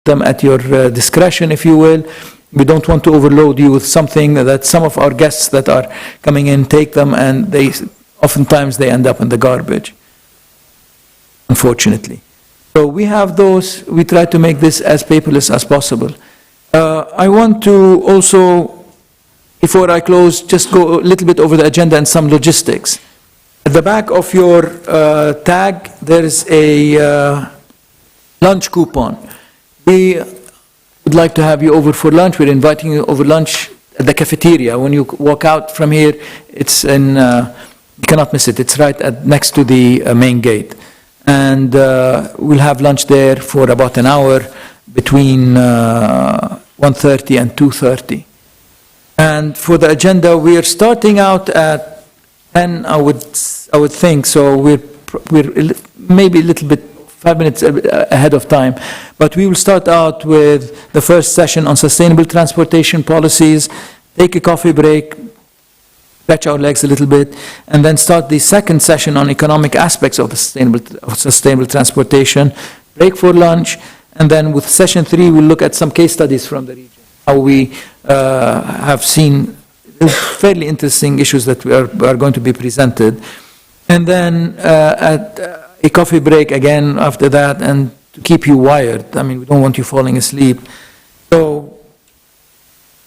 them at your discretion, if you will. We don't want to overload you with something that some of our guests that are coming in take them, and oftentimes they end up in the garbage, unfortunately. So we have those. We try to make this as paperless as possible. I want to also, before I close, just go a little bit over the agenda and some logistics. At the back of your tag, there is a lunch coupon. We would like to have you over for lunch. We're inviting you over lunch at the cafeteria. When you walk out from here, it's in, you cannot miss it. It's right next to the main gate. And we'll have lunch there for about an hour between 1:30 and 2:30. And for the agenda, we are starting out at 10, I would think. So we're maybe a little bit 5 minutes ahead of time. But we will start out with the first session on sustainable transportation policies, take a coffee break, stretch our legs a little bit, and then start the second session on economic aspects of the sustainable transportation, break for lunch, and then with session 3, we'll look at some case studies from the region, how we have seen fairly interesting issues that are going to be presented. And then at a coffee break again after that, and to keep you wired. I mean, we don't want you falling asleep. So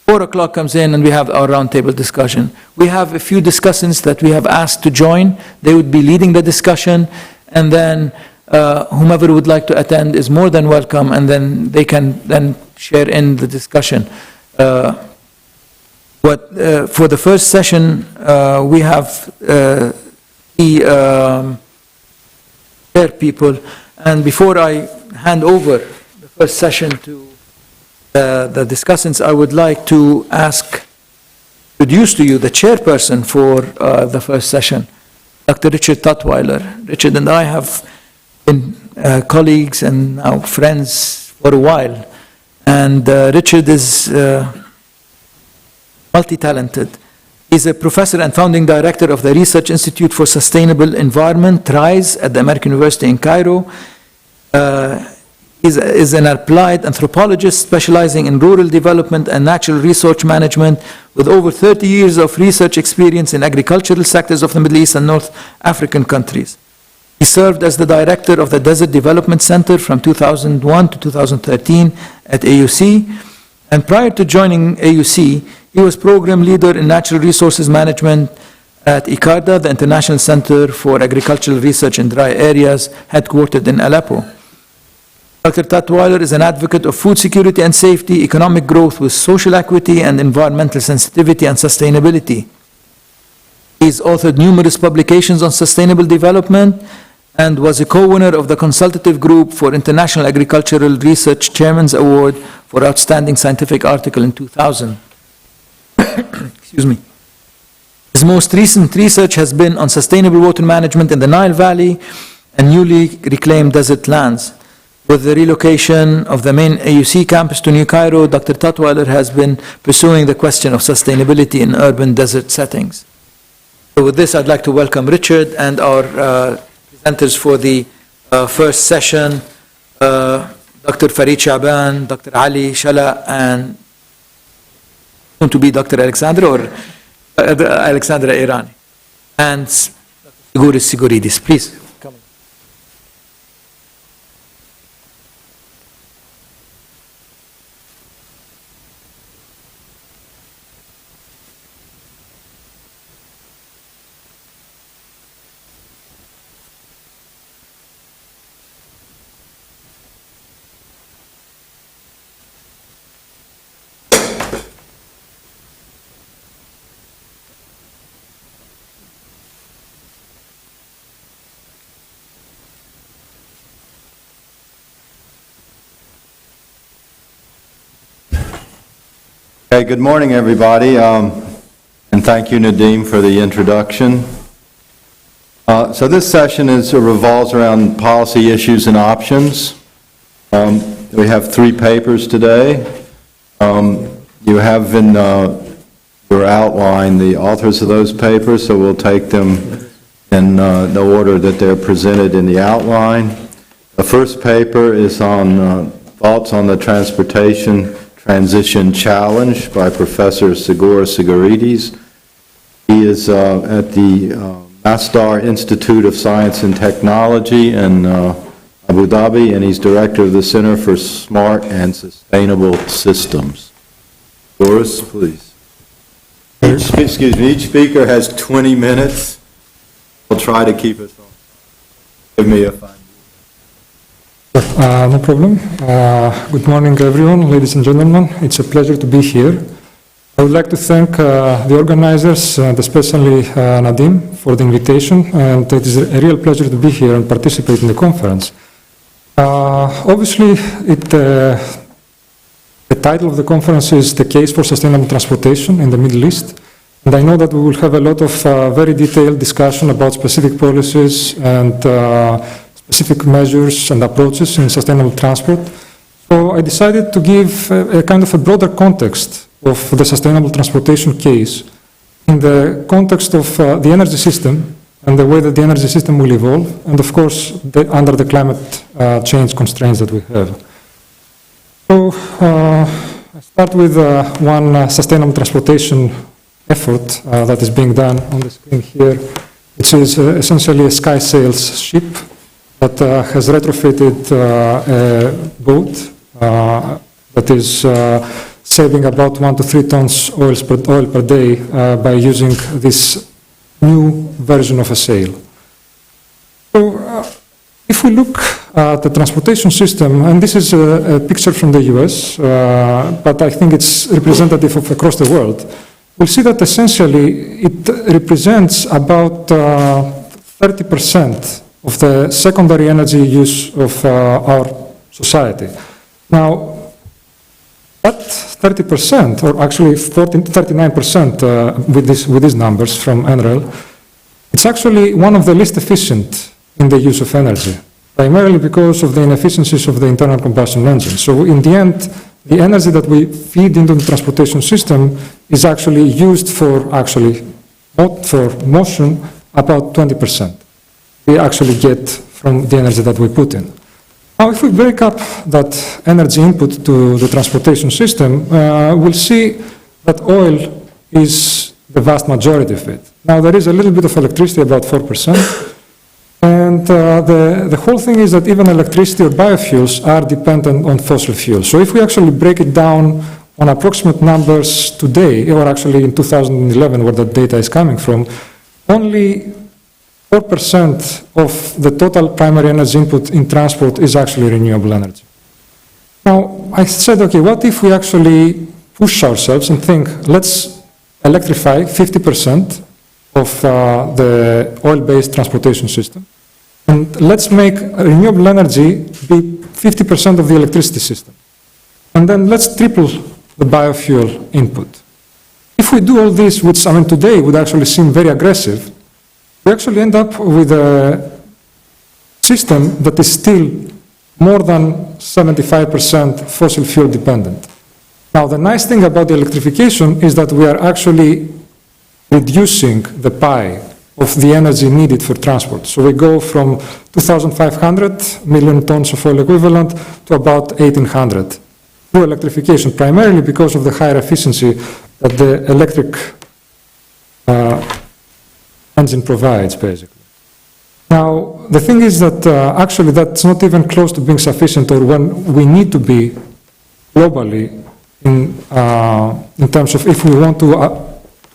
4 o'clock comes in and we have our roundtable discussion. We have a few discussants that we have asked to join. They would be leading the discussion, and then whomever would like to attend is more than welcome, and then they can then share in the discussion. For the first session, we have chair people, and before I hand over the first session to the discussants, I would like to introduce to you the chairperson for the first session, Dr. Richard Tutwiler. Richard and I have been colleagues and now friends for a while, and Richard is multi-talented. He's a professor and founding director of the Research Institute for Sustainable Environment, RISE, at the American University in Cairo. Is an applied anthropologist specializing in rural development and natural resource management with over 30 years of research experience in agricultural sectors of the Middle East and North African countries. He served as the director of the Desert Development Center from 2001 to 2013 at AUC. And prior to joining AUC, he was program leader in natural resources management at ICARDA, the International Center for Agricultural Research in Dry Areas, headquartered in Aleppo. Dr. Tutwiler is an advocate of food security and safety, economic growth with social equity, and environmental sensitivity and sustainability. He's authored numerous publications on sustainable development and was a co-winner of the Consultative Group for International Agricultural Research Chairman's Award for Outstanding Scientific Article in 2000. Excuse me. His most recent research has been on sustainable water management in the Nile Valley and newly reclaimed desert lands. With the relocation of the main AUC campus to New Cairo, Dr. Tutwiler has been pursuing the question of sustainability in urban desert settings. So with this, I'd like to welcome Richard and our presenters for the first session, Dr. Farid Chaaban, Dr. Ali Chalak, and soon to be Dr. Alexandra, or Alexandra Irani, and Sgouris Sgouridis. Please. Okay, good morning, everybody, and thank you, Nadeem, for the introduction. So this session revolves around policy issues and options. We have 3 papers today. You have in your outline the authors of those papers, so we'll take them in the order that they're presented in the outline. The first paper is on Thoughts on the Transportation Transition Challenge by Professor Sgouridis. He is at the Masdar Institute of Science and Technology in Abu Dhabi, and he's director of the Center for Smart and Sustainable Systems. Doris, please. Each speaker has 20 minutes. We'll try to keep it on. Give me a 5 minutes. No problem. Good morning, everyone, ladies and gentlemen. It's a pleasure to be here. I would like to thank the organizers, and especially Nadim, for the invitation, and it is a real pleasure to be here and participate in the conference. Obviously, the title of the conference is The Case for Sustainable Transportation in the Middle East, and I know that we will have a lot of very detailed discussion about specific policies and specific measures and approaches in sustainable transport. So I decided to give a kind of a broader context of the sustainable transportation case in the context of the energy system and the way that the energy system will evolve, and of course, under the climate change constraints that we have. So I start with one sustainable transportation effort that is being done on the screen here, which is essentially a sky sails ship that has retrofitted a boat that is saving about 1 to 3 tons oil per day by using this new version of a sail. So if we look at the transportation system, and this is a picture from the US, but I think it's representative of across the world, we'll see that essentially it represents about 30% of the secondary energy use of our society. Now, that 30%, or actually 39% with these numbers from NREL, it's actually one of the least efficient in the use of energy, primarily because of the inefficiencies of the internal combustion engine. So in the end, the energy that we feed into the transportation system is actually used for motion about 20%. We actually get from the energy that we put in. Now, if we break up that energy input to the transportation system, we'll see that oil is the vast majority of it. Now, there is a little bit of electricity, about 4%, and the whole thing is that even electricity or biofuels are dependent on fossil fuels. So if we actually break it down on approximate numbers today, or actually in 2011, where that data is coming from, only 4% of the total primary energy input in transport is actually renewable energy. Now, I said, okay, what if we actually push ourselves and think, let's electrify 50% of the oil-based transportation system, and let's make renewable energy be 50% of the electricity system. And then let's triple the biofuel input. If we do all this, which today would actually seem very aggressive, we actually end up with a system that is still more than 75% fossil fuel dependent. Now, the nice thing about the electrification is that we are actually reducing the pie of the energy needed for transport. So we go from 2,500 million tons of oil equivalent to about 1,800 through electrification, primarily because of the higher efficiency that the electric engine provides, basically. Now, the thing is that actually that's not even close to being sufficient, or when we need to be globally in terms of if we want to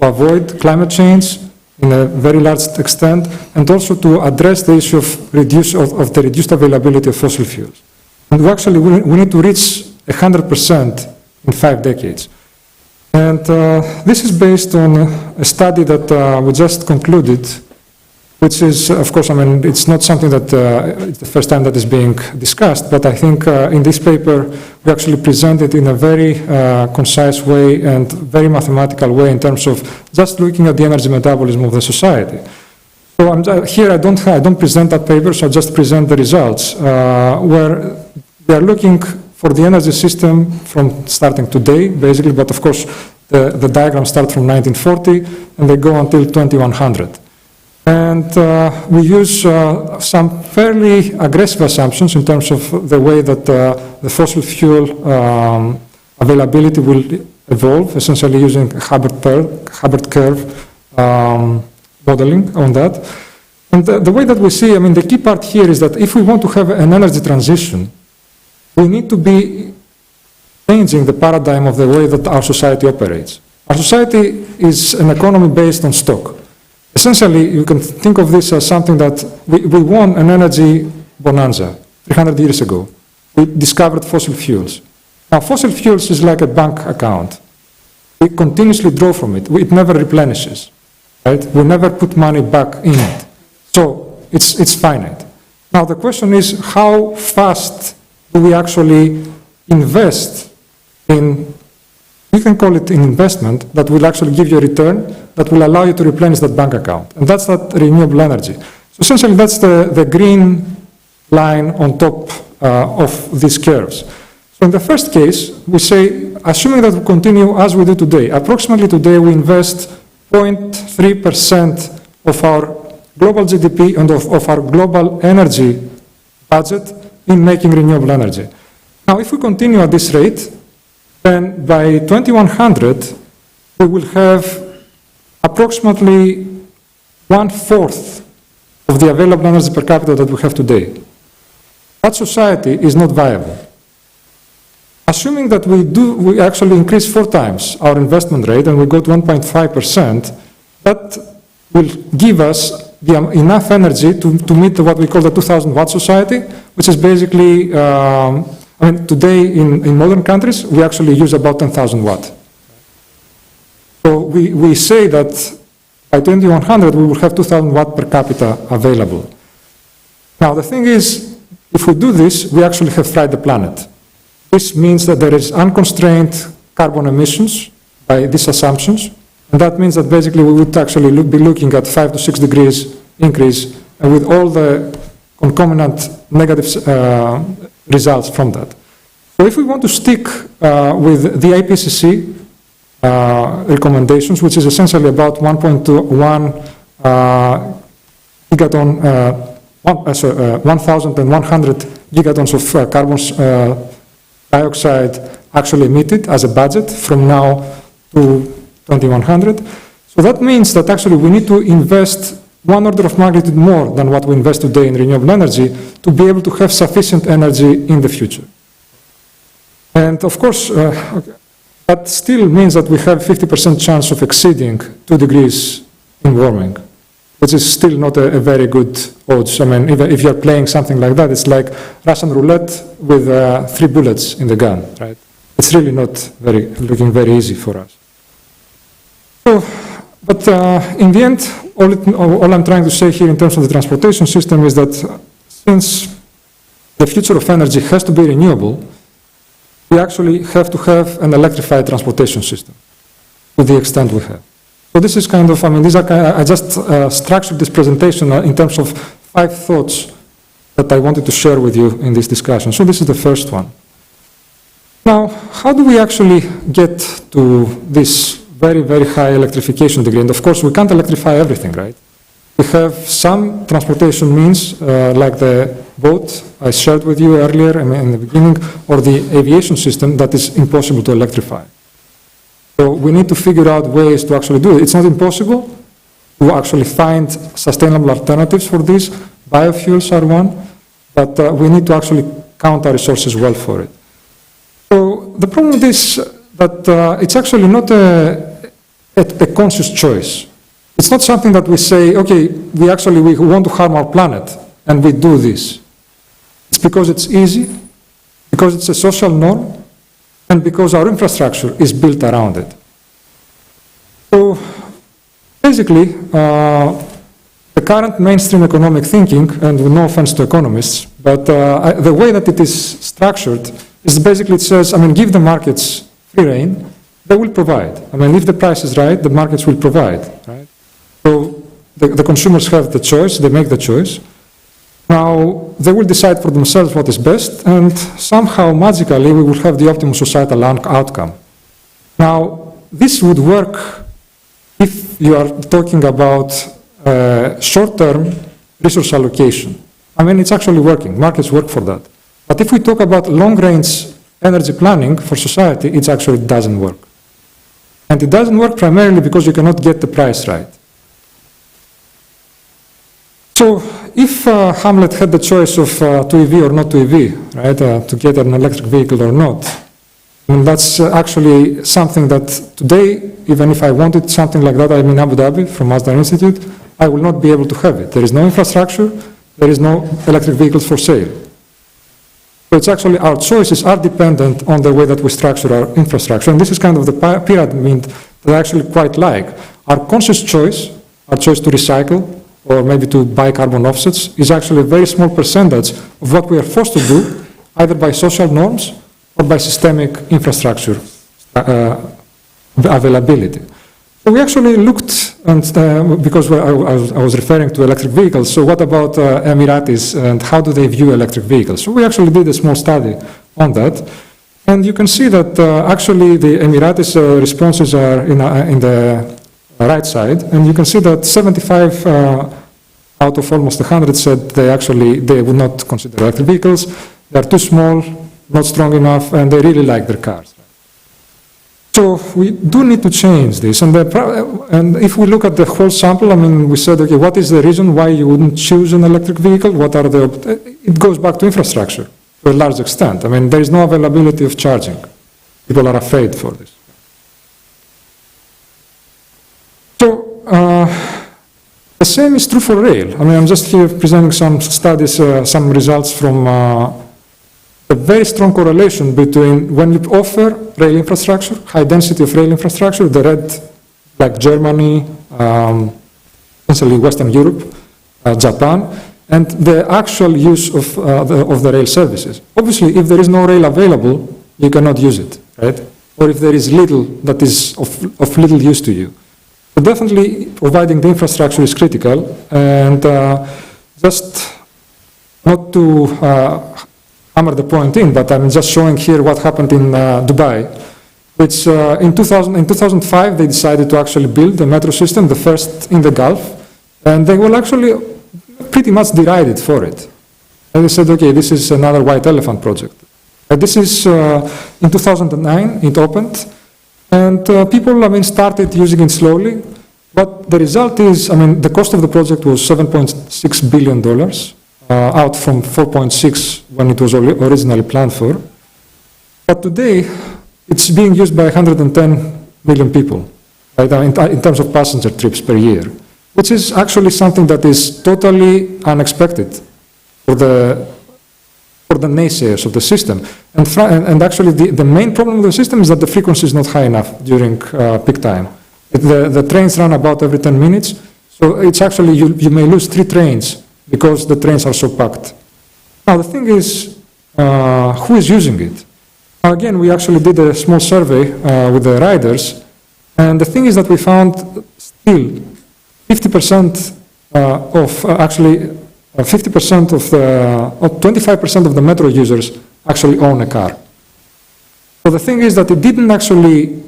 avoid climate change in a very large extent, and also to address the issue of the reduced availability of fossil fuels. And we need to reach 100% in 5 decades. And this is based on a study that we just concluded, which is, of course, it's not something that it's the first time that is being discussed, but I think in this paper we actually present it in a very concise way and very mathematical way in terms of just looking at the energy metabolism of the society. So here I don't present that paper, so I just present the results, where we are looking for the energy system from starting today, basically, but of course the diagrams start from 1940 and they go until 2100. And we use some fairly aggressive assumptions in terms of the way that the fossil fuel availability will evolve, essentially using Hubbard curve modeling on that. And the way that we see, I mean, the key part here is that if we want to have an energy transition, we need to be changing the paradigm of the way that our society operates. Our society is an economy based on stock. Essentially, you can think of this as something that we won an energy bonanza 300 years ago. We discovered fossil fuels. Now, fossil fuels is like a bank account. We continuously draw from it. It never replenishes, right? We never put money back in it. So it's finite. Now, the question is, how fast do we actually invest in, you can call it an investment that will actually give you a return that will allow you to replenish that bank account. And that's that renewable energy. So essentially, that's the green line on top of these curves. So in the first case, we say, assuming that we continue as we do today, approximately today we invest 0.3% of our global GDP and of our global energy budget in making renewable energy. Now, if we continue at this rate, then by 2100, we will have approximately 1/4 of the available energy per capita that we have today. That society is not viable. Assuming that we actually increase 4 times our investment rate and we go to 1.5%, that will give us enough energy to meet what we call the 2000 watt society, which is basically, I mean, today in modern countries, we actually use about 10,000 watt. So we say that by 2100, we will have 2000 watt per capita available. Now, the thing is, if we do this, we actually have fried the planet. This means that there is unconstrained carbon emissions by these assumptions, and that means that basically we would actually be looking at 5 to 6 degrees increase, and with all the concomitant negative results from that. So if we want to stick with the IPCC recommendations, which is essentially about 1.1 gigaton, 1,100 gigatons of carbon dioxide actually emitted as a budget from now to 2100. So that means that actually we need to invest 1 order of magnitude more than what we invest today in renewable energy to be able to have sufficient energy in the future. And of course, that still means that we have 50% chance of exceeding 2 degrees in warming, which is still not a very good odds. I mean, if you're playing something like that, it's like Russian roulette with 3 bullets in the gun, right? It's really not looking very easy for us. So, but in the end, all I'm trying to say here in terms of the transportation system is that since the future of energy has to be renewable, we actually have to have an electrified transportation system to the extent we have. So this is kind of, I mean, I just structured this presentation in terms of 5 thoughts that I wanted to share with you in this discussion. So this is the first one. Now, how do we actually get to this very, very high electrification degree? And of course, we can't electrify everything, right? We have some transportation means, like the boat I shared with you earlier in the beginning, or the aviation system that is impossible to electrify. So we need to figure out ways to actually do it. It's not impossible to actually find sustainable alternatives for this. Biofuels are one, but we need to actually count our resources well for it. So the problem is that it's actually not a conscious choice. It's not something that we say, okay, we want to harm our planet, and we do this. It's because it's easy, because it's a social norm, and because our infrastructure is built around it. So basically, the current mainstream economic thinking, and with no offense to economists, but the way that it is structured is basically it says, I mean, give the markets free rein, they will provide. I mean, if the price is right, the markets will provide, right? So the consumers have the choice, they make the choice. Now, they will decide for themselves what is best, and somehow, magically, we will have the optimum societal outcome. Now, this would work if you are talking about short-term resource allocation. I mean, it's actually working. Markets work for that. But if we talk about long-range energy planning for society, it actually doesn't work. And it doesn't work primarily because you cannot get the price right. So if Hamlet had the choice of to EV or not to EV, right, to get an electric vehicle or not, and that's actually something that today, even if I wanted something like that, I'm in Abu Dhabi from Mazda Institute, I will not be able to have it. There is no infrastructure, there is no electric vehicles for sale. So it's actually our choices are dependent on the way that we structure our infrastructure. And this is kind of the pyramid that I actually quite like. Our conscious choice, our choice to recycle, or maybe to buy carbon offsets, is actually a very small percentage of what we are forced to do, either by social norms or by systemic infrastructure availability. So we actually looked, and because I was referring to electric vehicles, so what about Emiratis and how do they view electric vehicles? So we actually did a small study on that. And you can see that actually the Emiratis responses are in the right side, and you can see that 75 out of almost 100 said they would not consider electric vehicles. They are too small, not strong enough, and they really like their cars. So we do need to change this. And if we look at the whole sample, I mean, we said, okay, what is the reason why you wouldn't choose an electric vehicle? What are it goes back to infrastructure to a large extent. I mean, there is no availability of charging. People are afraid for this. So the same is true for rail. I mean, I'm just here presenting some studies, some results from a very strong correlation between when you offer rail infrastructure, high density of rail infrastructure, the red, like Germany, essentially Western Europe, Japan, and the actual use of the rail services. Obviously, if there is no rail available, you cannot use it, right? Or if there is little that is of little use to you. So definitely providing the infrastructure is critical, and just not to hammer the point in, but I'm just showing here what happened in Dubai, which in 2005 they decided to actually build the metro system, the first in the Gulf, and they were actually pretty much derided for it. And they said, okay, this is another white elephant project. This is in 2009, it opened, and people, I mean, started using it slowly, but the result is, I mean, the cost of the project was $7.6 billion, out from 4.6 when it was originally planned for. But today, it's being used by 110 million people, right, in terms of passenger trips per year, which is actually something that is totally unexpected for the naysayers of the system. And actually, the main problem with the system is that the frequency is not high enough during peak time. The trains run about every 10 minutes, so it's actually, you may lose 3 trains because the trains are so packed. Now, the thing is, who is using it? Now, again, we actually did a small survey with the riders, and the thing is that we found still 50% of, actually, 50% of the, 25% of the metro users actually own a car. So the thing is that it didn't actually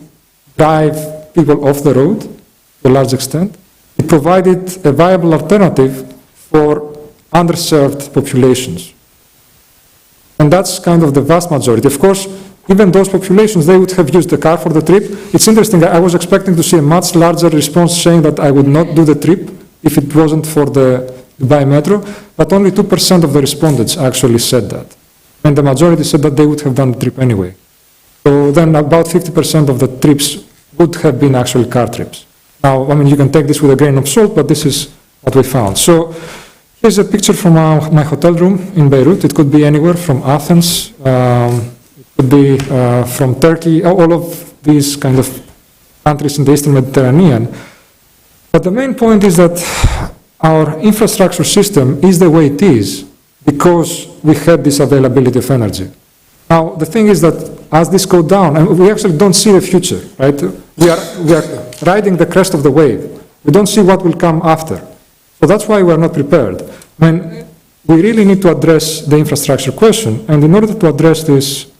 drive people off the road to a large extent. It provided a viable alternative for underserved populations. And that's kind of the vast majority. Of course, even those populations, they would have used the car for the trip. It's interesting, I was expecting to see a much larger response saying that I would not do the trip if it wasn't for the Dubai Metro, but only 2% of the respondents actually said that. And the majority said that they would have done the trip anyway. So then about 50% of the trips would have been actually car trips. Now, I mean, you can take this with a grain of salt, but this is what we found. So here's a picture from my hotel room in Beirut. It could be anywhere from Athens, it could be from Turkey, all of these kind of countries in the Eastern Mediterranean. But the main point is that our infrastructure system is the way it is because we had this availability of energy. Now, the thing is that as this goes down, and we actually don't see the future, right? We are riding the crest of the wave. We don't see what will come after. So that's why we are not prepared. When we really need to address the infrastructure question, and in order to address this,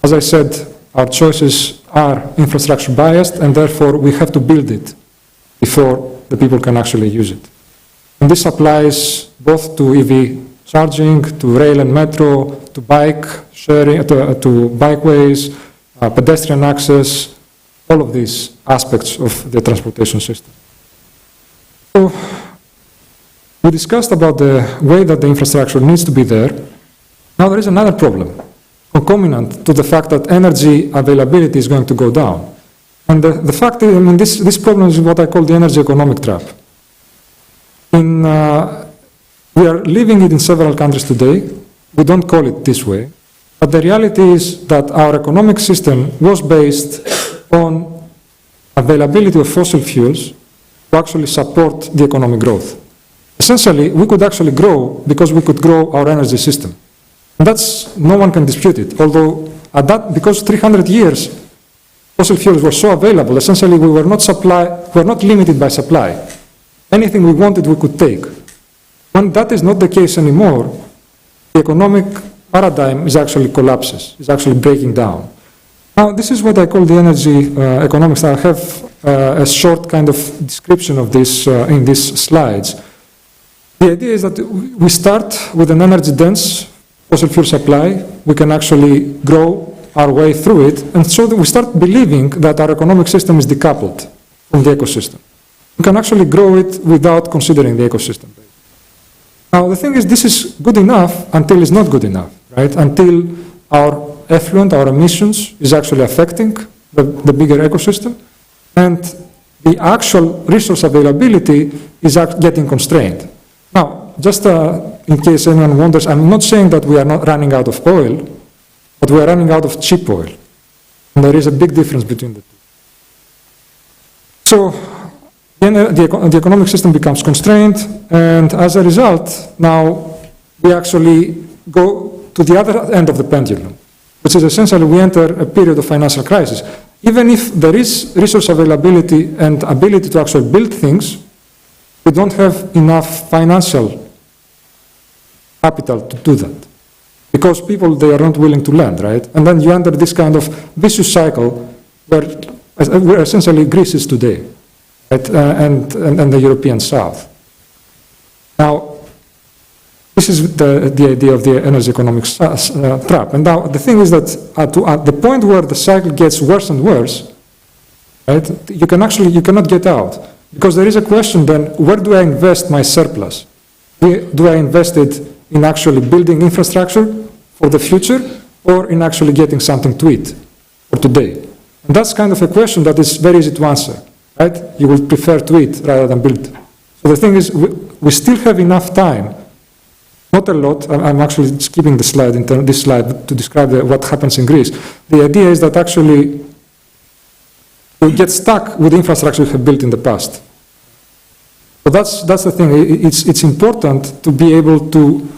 as I said, our choices are infrastructure biased, and therefore we have to build it before the people can actually use it. And this applies both to EV charging, to rail and metro, to bike sharing, to bikeways, pedestrian access, all of these aspects of the transportation system. So we discussed about the way that the infrastructure needs to be there. Now there is another problem, concomitant to the fact that energy availability is going to go down. And the fact is, I mean, this problem is what I call the energy economic trap. We are living it in several countries today. We don't call it this way. But the reality is that our economic system was based on availability of fossil fuels to actually support the economic growth. Essentially, we could actually grow because we could grow our energy system. And that's, no one can dispute it. Although, because 300 years, fossil fuels were so available, essentially we were not limited by supply. Anything we wanted, we could take. When that is not the case anymore, the economic paradigm is actually collapses, is actually breaking down. Now, this is what I call the energy economics. I have a short kind of description of this in these slides. The idea is that we start with an energy-dense fossil fuel supply. We can actually grow our way through it, and so we start believing that our economic system is decoupled from the ecosystem. We can actually grow it without considering the ecosystem. Now, the thing is, this is good enough until it's not good enough, right? Until our effluent, our emissions, is actually affecting the bigger ecosystem, and the actual resource availability is getting constrained. Now, just in case anyone wonders, I'm not saying that we are not running out of oil, but we are running out of cheap oil. And there is a big difference between the two. So, the economic system becomes constrained, and as a result, now we actually go to the other end of the pendulum, which is essentially we enter a period of financial crisis. Even if there is resource availability and ability to actually build things, we don't have enough financial capital to do that. Because people, they are not willing to lend, right? And then you enter this kind of vicious cycle where essentially Greece is today. Right? And the European South. Now, this is the idea of the energy economics trap. And now the thing is that at the point where the cycle gets worse and worse, right, you cannot get out. Because there is a question then, where do I invest my surplus? Do I invest it in actually building infrastructure for the future, or in actually getting something to eat for today? And that's kind of a question that is very easy to answer. Right? You will prefer to eat rather than build. So the thing is, we still have enough time, not a lot. I'm actually skipping the slide, this slide to describe what happens in Greece. The idea is that actually we get stuck with the infrastructure we have built in the past. So that's the thing. It's important to be able to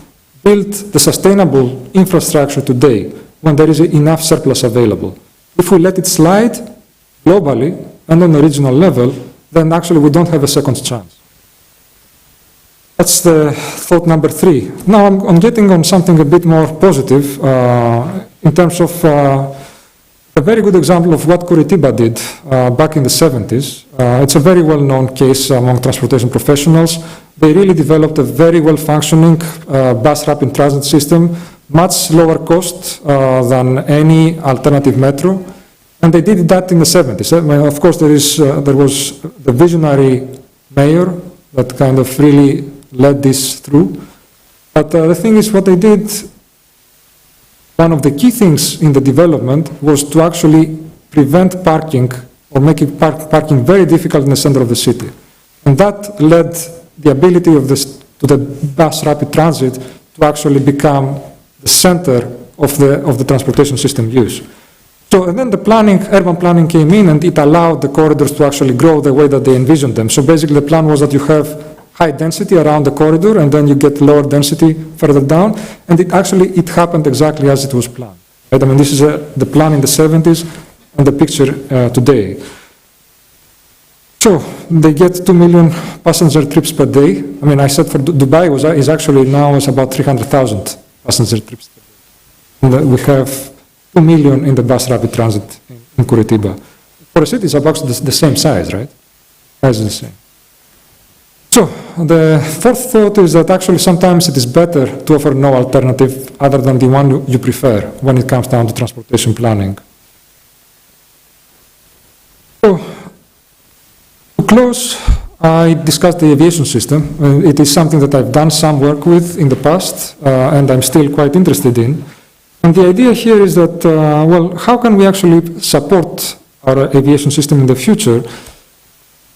build the sustainable infrastructure today when there is enough surplus available. If we let it slide globally, and on a regional level, then actually we don't have a second chance. That's the thought number 3. Now I'm getting on something a bit more positive in terms of a very good example of what Curitiba did back in the 70s. It's a very well-known case among transportation professionals. They really developed a very well-functioning bus rapid transit system, much lower cost than any alternative metro. And they did that in the 70s. I mean, of course, there was the visionary mayor that kind of really led this through. But the thing is, what they did, one of the key things in the development was to actually prevent parking or making parking very difficult in the center of the city. And that led the ability of to the bus rapid transit to actually become the center of the transportation system use. So, and then the urban planning came in, and it allowed the corridors to actually grow the way that they envisioned them. So basically the plan was that you have high density around the corridor, and then you get lower density further down, and it happened exactly as it was planned. Right? I mean, this is the plan in the 70s and the picture today. So they get 2 million passenger trips per day. I mean, I said for Dubai is actually now is about 300,000 passenger trips per day. And we have 2 million in the bus rapid transit in Curitiba. For a city, it's about the same size, right? Size is the same. So, the fourth thought is that actually sometimes it is better to offer no alternative other than the one you prefer when it comes down to transportation planning. So, to close, I discussed the aviation system. It is something that I've done some work with in the past, and I'm still quite interested in. And the idea here is that, well, how can we actually support our aviation system in the future?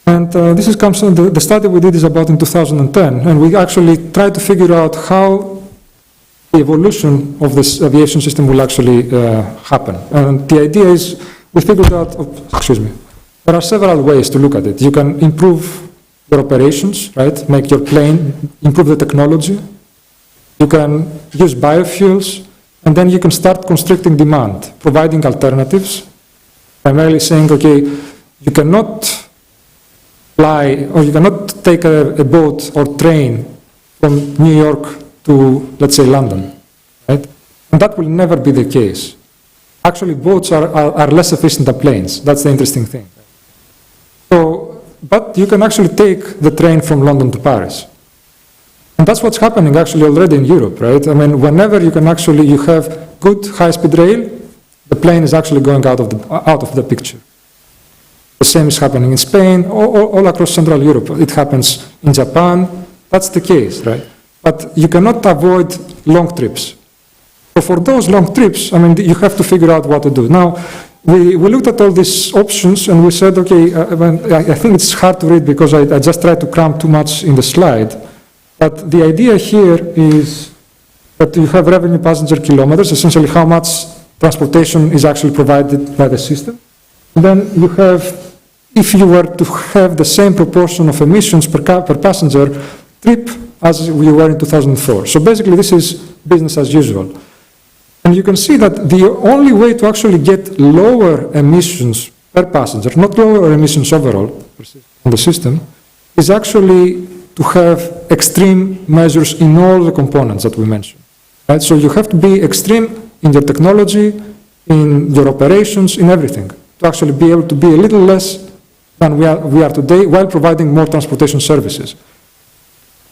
And this comes from the study we did is about in 2010, and we actually tried to figure out how the evolution of this aviation system will actually happen. And the idea is, we figured out, there are several ways to look at it. You can improve your operations, right? Make your plane, improve the technology. You can use biofuels, and then you can start constricting demand, providing alternatives, primarily saying, okay, you cannot fly, or you cannot take a boat or train from New York to, let's say, London, right? And that will never be the case. Actually, boats are less efficient than planes. That's the interesting thing. So, but you can actually take the train from London to Paris. And that's what's happening actually already in Europe, right? I mean, whenever you can actually, you have good high-speed rail, the plane is actually going out of the picture. The same is happening in Spain, all across Central Europe. It happens in Japan. That's the case, right? But you cannot avoid long trips. So for those long trips, I mean, you have to figure out what to do. Now, we looked at all these options and we said, okay, I think it's hard to read because I just tried to cram too much in the slide. But the idea here is that you have revenue passenger kilometers, essentially how much transportation is actually provided by the system. And then you have, if you were to have the same proportion of emissions per passenger trip as we were in 2004. So basically this is business as usual. And you can see that the only way to actually get lower emissions per passenger, not lower emissions overall on the system, is actually to have extreme measures in all the components that we mentioned. Right? So you have to be extreme in your technology, in your operations, in everything, to actually be able to be a little less than we are today while providing more transportation services.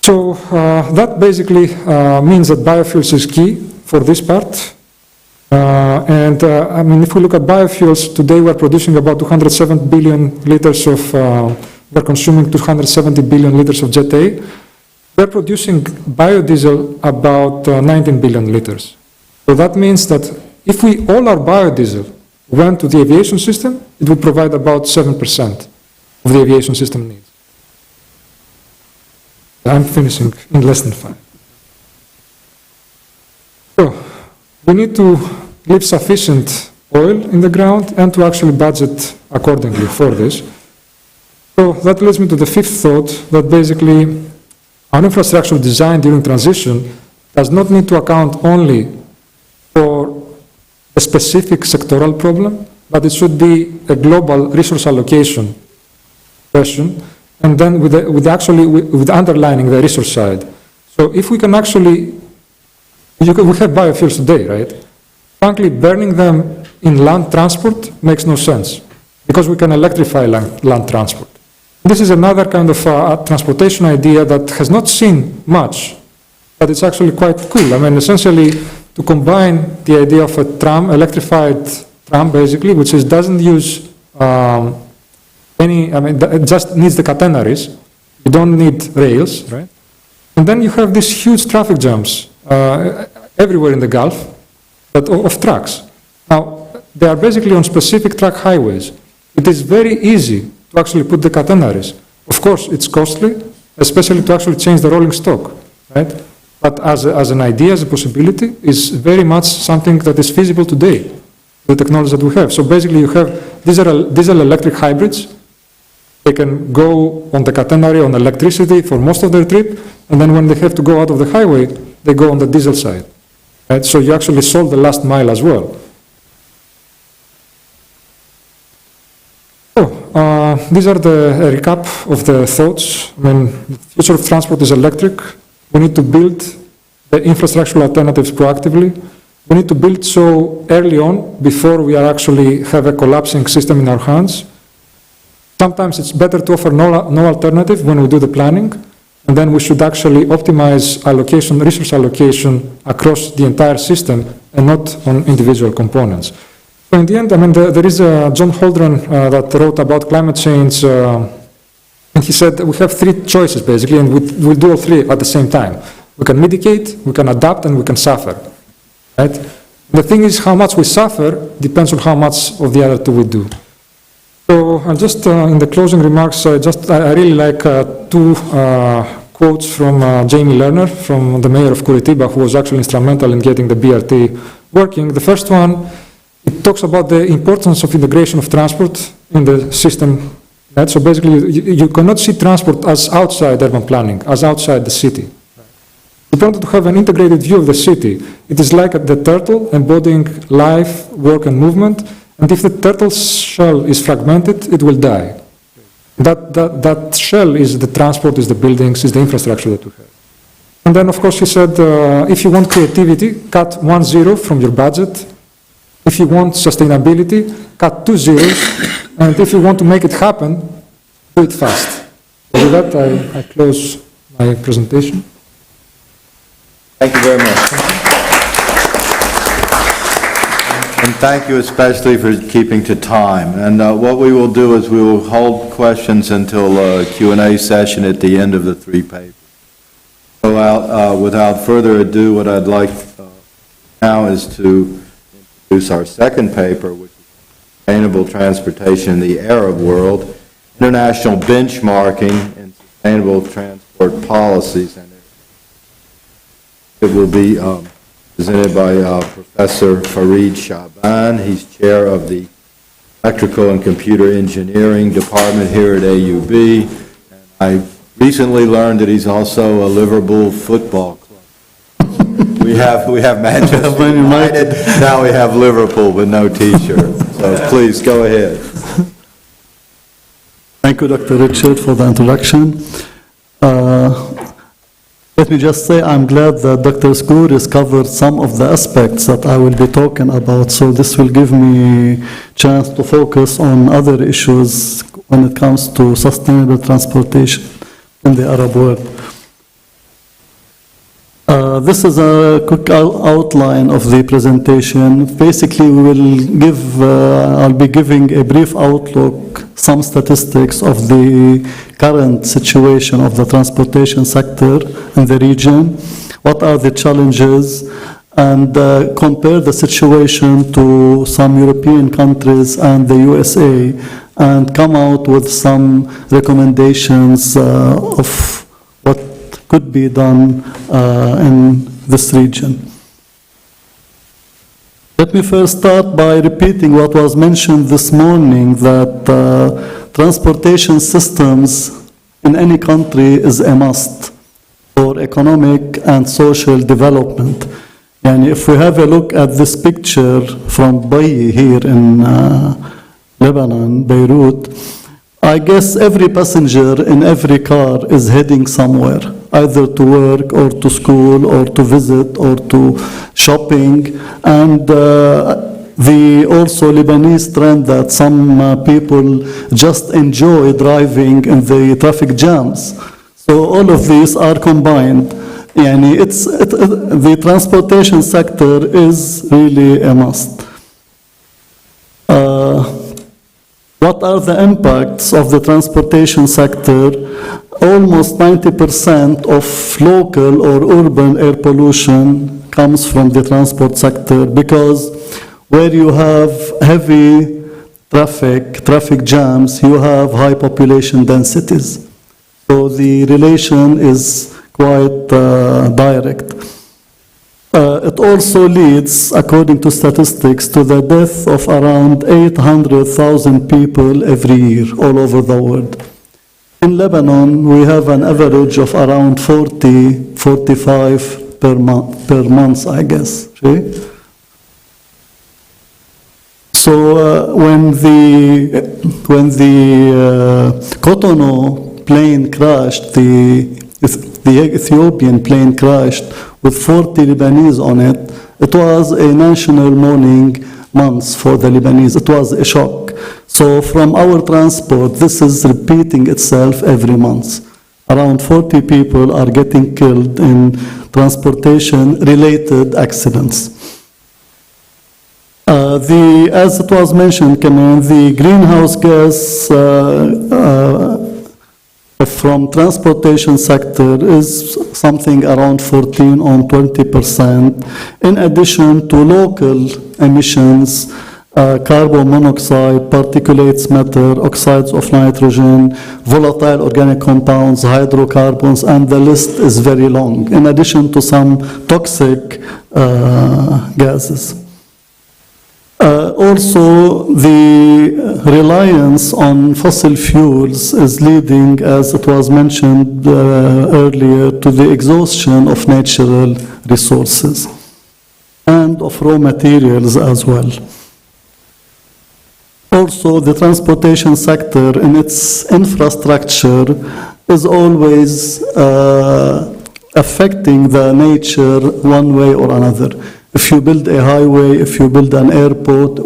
So that basically means that biofuels is key for this part. I mean, if we look at biofuels, today we're producing about 207 billion liters of, we're consuming 270 billion liters of Jet A. We're producing biodiesel about 19 billion liters. So that means that if all our biodiesel went to the aviation system, it would provide about 7% of the aviation system needs. I'm finishing in less than 5. So, we need to leave sufficient oil in the ground and to actually budget accordingly for this. So that leads me to the fifth thought, that basically our infrastructure design during transition does not need to account only for a specific sectoral problem, but it should be a global resource allocation question, and then with underlining the resource side. So if we can actually, we have biofuels today, right? Frankly, burning them in land transport makes no sense, because we can electrify land transport. This is another kind of transportation idea that has not seen much, but it's actually quite cool. I mean, essentially, to combine the idea of a tram, electrified tram, basically, which doesn't use it just needs the catenaries. You don't need rails, right? And then you have these huge traffic jams everywhere in the Gulf of trucks. Now, they are basically on specific truck highways. It is very easy to actually put the catenaries. Of course, it's costly, especially to actually change the rolling stock, right? But as an idea, as a possibility, is very much something that is feasible today, the technology that we have. So basically, you have diesel-electric hybrids. They can go on the catenary on electricity for most of their trip, and then when they have to go out of the highway, they go on the diesel side. Right? So you actually solve the last mile as well. These are the recap of the thoughts. I mean, the future of transport is electric. We need to build the infrastructural alternatives proactively. We need to build so early on before we actually have a collapsing system in our hands. Sometimes it's better to offer no alternative when we do the planning. and then we should actually optimize allocation, resource allocation across the entire system and not on individual components. So in the end, I mean, there is John Holdren that wrote about climate change, and he said we have three choices basically, and we'll do all three at the same time. We can mitigate, we can adapt, and we can suffer, right? The thing is, how much we suffer depends on how much of the other two we do. So, and just in the closing remarks, I really like two quotes from Jamie Lerner, from the mayor of Curitiba, who was actually instrumental in getting the BRT working. The first one, it talks about the importance of integration of transport in the system. Right? So basically, you cannot see transport as outside urban planning, as outside the city. In order to have an integrated view of the city, it is like the turtle embodying life, work, and movement. And if the turtle's shell is fragmented, it will die. That shell is the transport, is the buildings, is the infrastructure that we have. And then, of course, he said, if you want creativity, cut 1 zero from your budget. If you want sustainability, cut 2 zeros. And if you want to make it happen, do it fast. So with that, I close my presentation. Thank you very much. And thank you especially for keeping to time. And what we will do is we will hold questions until a Q&A session at the end of the three papers. So without further ado, what I'd like now is to introduce our second paper, which is Sustainable Transportation in the Arab World, International Benchmarking in Sustainable Transport Policies. And it will be presented by Professor Farid Chaaban. He's chair of the Electrical and Computer Engineering Department here at AUB. And I recently learned that he's also a Liverpool football club. We have Manchester United, now we have Liverpool with no T-shirt. So please, go ahead. Thank you, Dr. Richard, for the introduction. Let me just say I'm glad that Dr. Sgouris covered some of the aspects that I will be talking about, so this will give me a chance to focus on other issues when it comes to sustainable transportation in the Arab world. This is a quick outline of the presentation. Basically, I'll be giving a brief outlook, some statistics of the current situation of the transportation sector in the region, what are the challenges, and compare the situation to some European countries and the USA, and come out with some recommendations of what could be done in this region. Let me first start by repeating what was mentioned this morning, that transportation systems in any country is a must for economic and social development. And if we have a look at this picture from Bayi here in Lebanon, Beirut, I guess every passenger in every car is heading somewhere, either to work or to school or to visit or to shopping. And the also Lebanese trend that some people just enjoy driving in the traffic jams. So all of these are combined. The transportation sector is really a must. What are the impacts of the transportation sector? Almost 90% of local or urban air pollution comes from the transport sector, because where you have heavy traffic jams, you have high population densities. So the relation is quite direct. It also leads, according to statistics, to the death of around 800,000 people every year all over the world. In Lebanon, we have an average of around 40, 45 per month, I guess. Okay? So when the Cotonou plane crashed, the Ethiopian plane crashed with 40 Lebanese on it, it was a national mourning month for the Lebanese. It was a shock. So from our transport, this is repeating itself every month. around 40 people are getting killed in transportation-related accidents. As it was mentioned, the greenhouse gas from transportation sector is something around 14 or 20%, in addition to local emissions, carbon monoxide, particulates matter, oxides of nitrogen, volatile organic compounds, hydrocarbons, and the list is very long, in addition to some toxic gases. Also, the reliance on fossil fuels is leading, as it was mentioned earlier, to the exhaustion of natural resources and of raw materials as well. Also, the transportation sector in its infrastructure is always affecting the nature one way or another. If you build a highway, if you build an airport,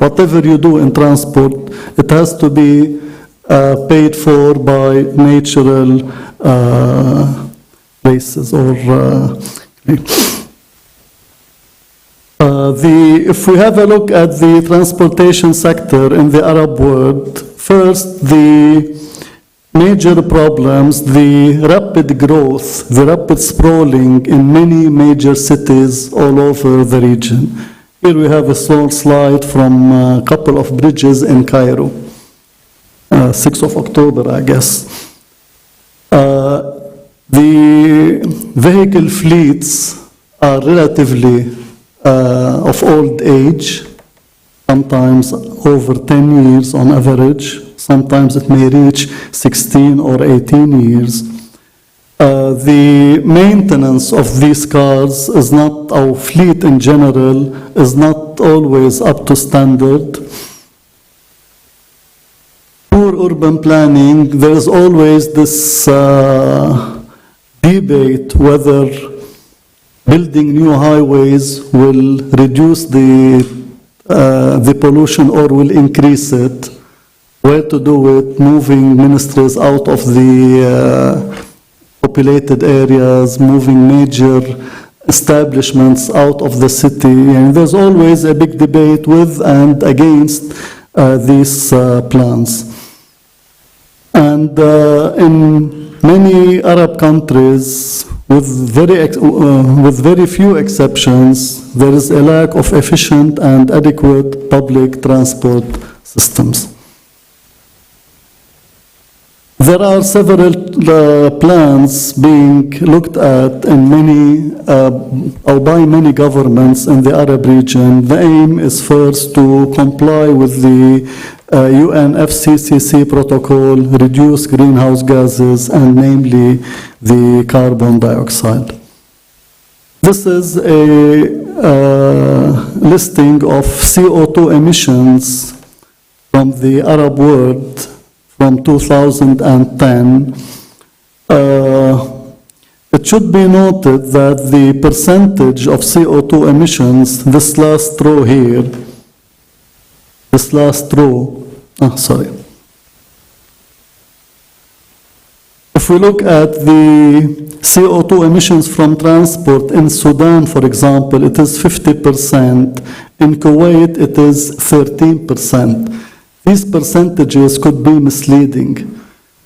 whatever you do in transport, it has to be paid for by natural places or if we have a look at the transportation sector in the Arab world, first the major problems, the rapid growth, the rapid sprawling in many major cities all over the region. Here we have a small slide from a couple of bridges in Cairo, 6th of October, I guess. The vehicle fleets are relatively of old age, sometimes over 10 years on average. Sometimes it may reach 16 or 18 years. The maintenance of these cars is not, our fleet in general, is not always up to standard. Poor urban planning, there is always this debate whether building new highways will reduce the pollution or will increase it. Where to do it, moving ministries out of the populated areas, moving major establishments out of the city. And there's always a big debate with and against these plans. And in many Arab countries, with very few exceptions, there is a lack of efficient and adequate public transport systems. There are several plans being looked at in many, or by many governments in the Arab region. The aim is first to comply with the UNFCCC protocol, reduce greenhouse gases, and namely the carbon dioxide. This is a listing of CO2 emissions from the Arab world from 2010. It should be noted that the percentage of CO2 emissions, this last row here, this last row, if we look at the CO2 emissions from transport in Sudan, for example, it is 50%. In Kuwait, it is 13%. These percentages could be misleading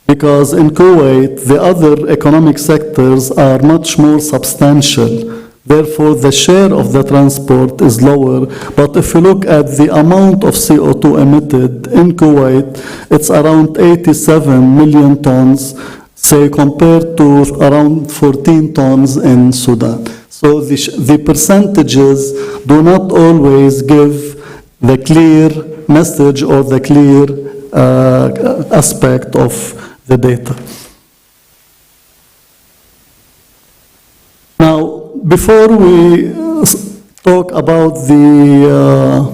because in Kuwait, the other economic sectors are much more substantial. Therefore, the share of the transport is lower. But if you look at the amount of CO2 emitted in Kuwait, it's around 87 million tons, say compared to around 14 tons in Sudan. So the percentages do not always give the clear message or the clear aspect of the data. Now, before we talk about the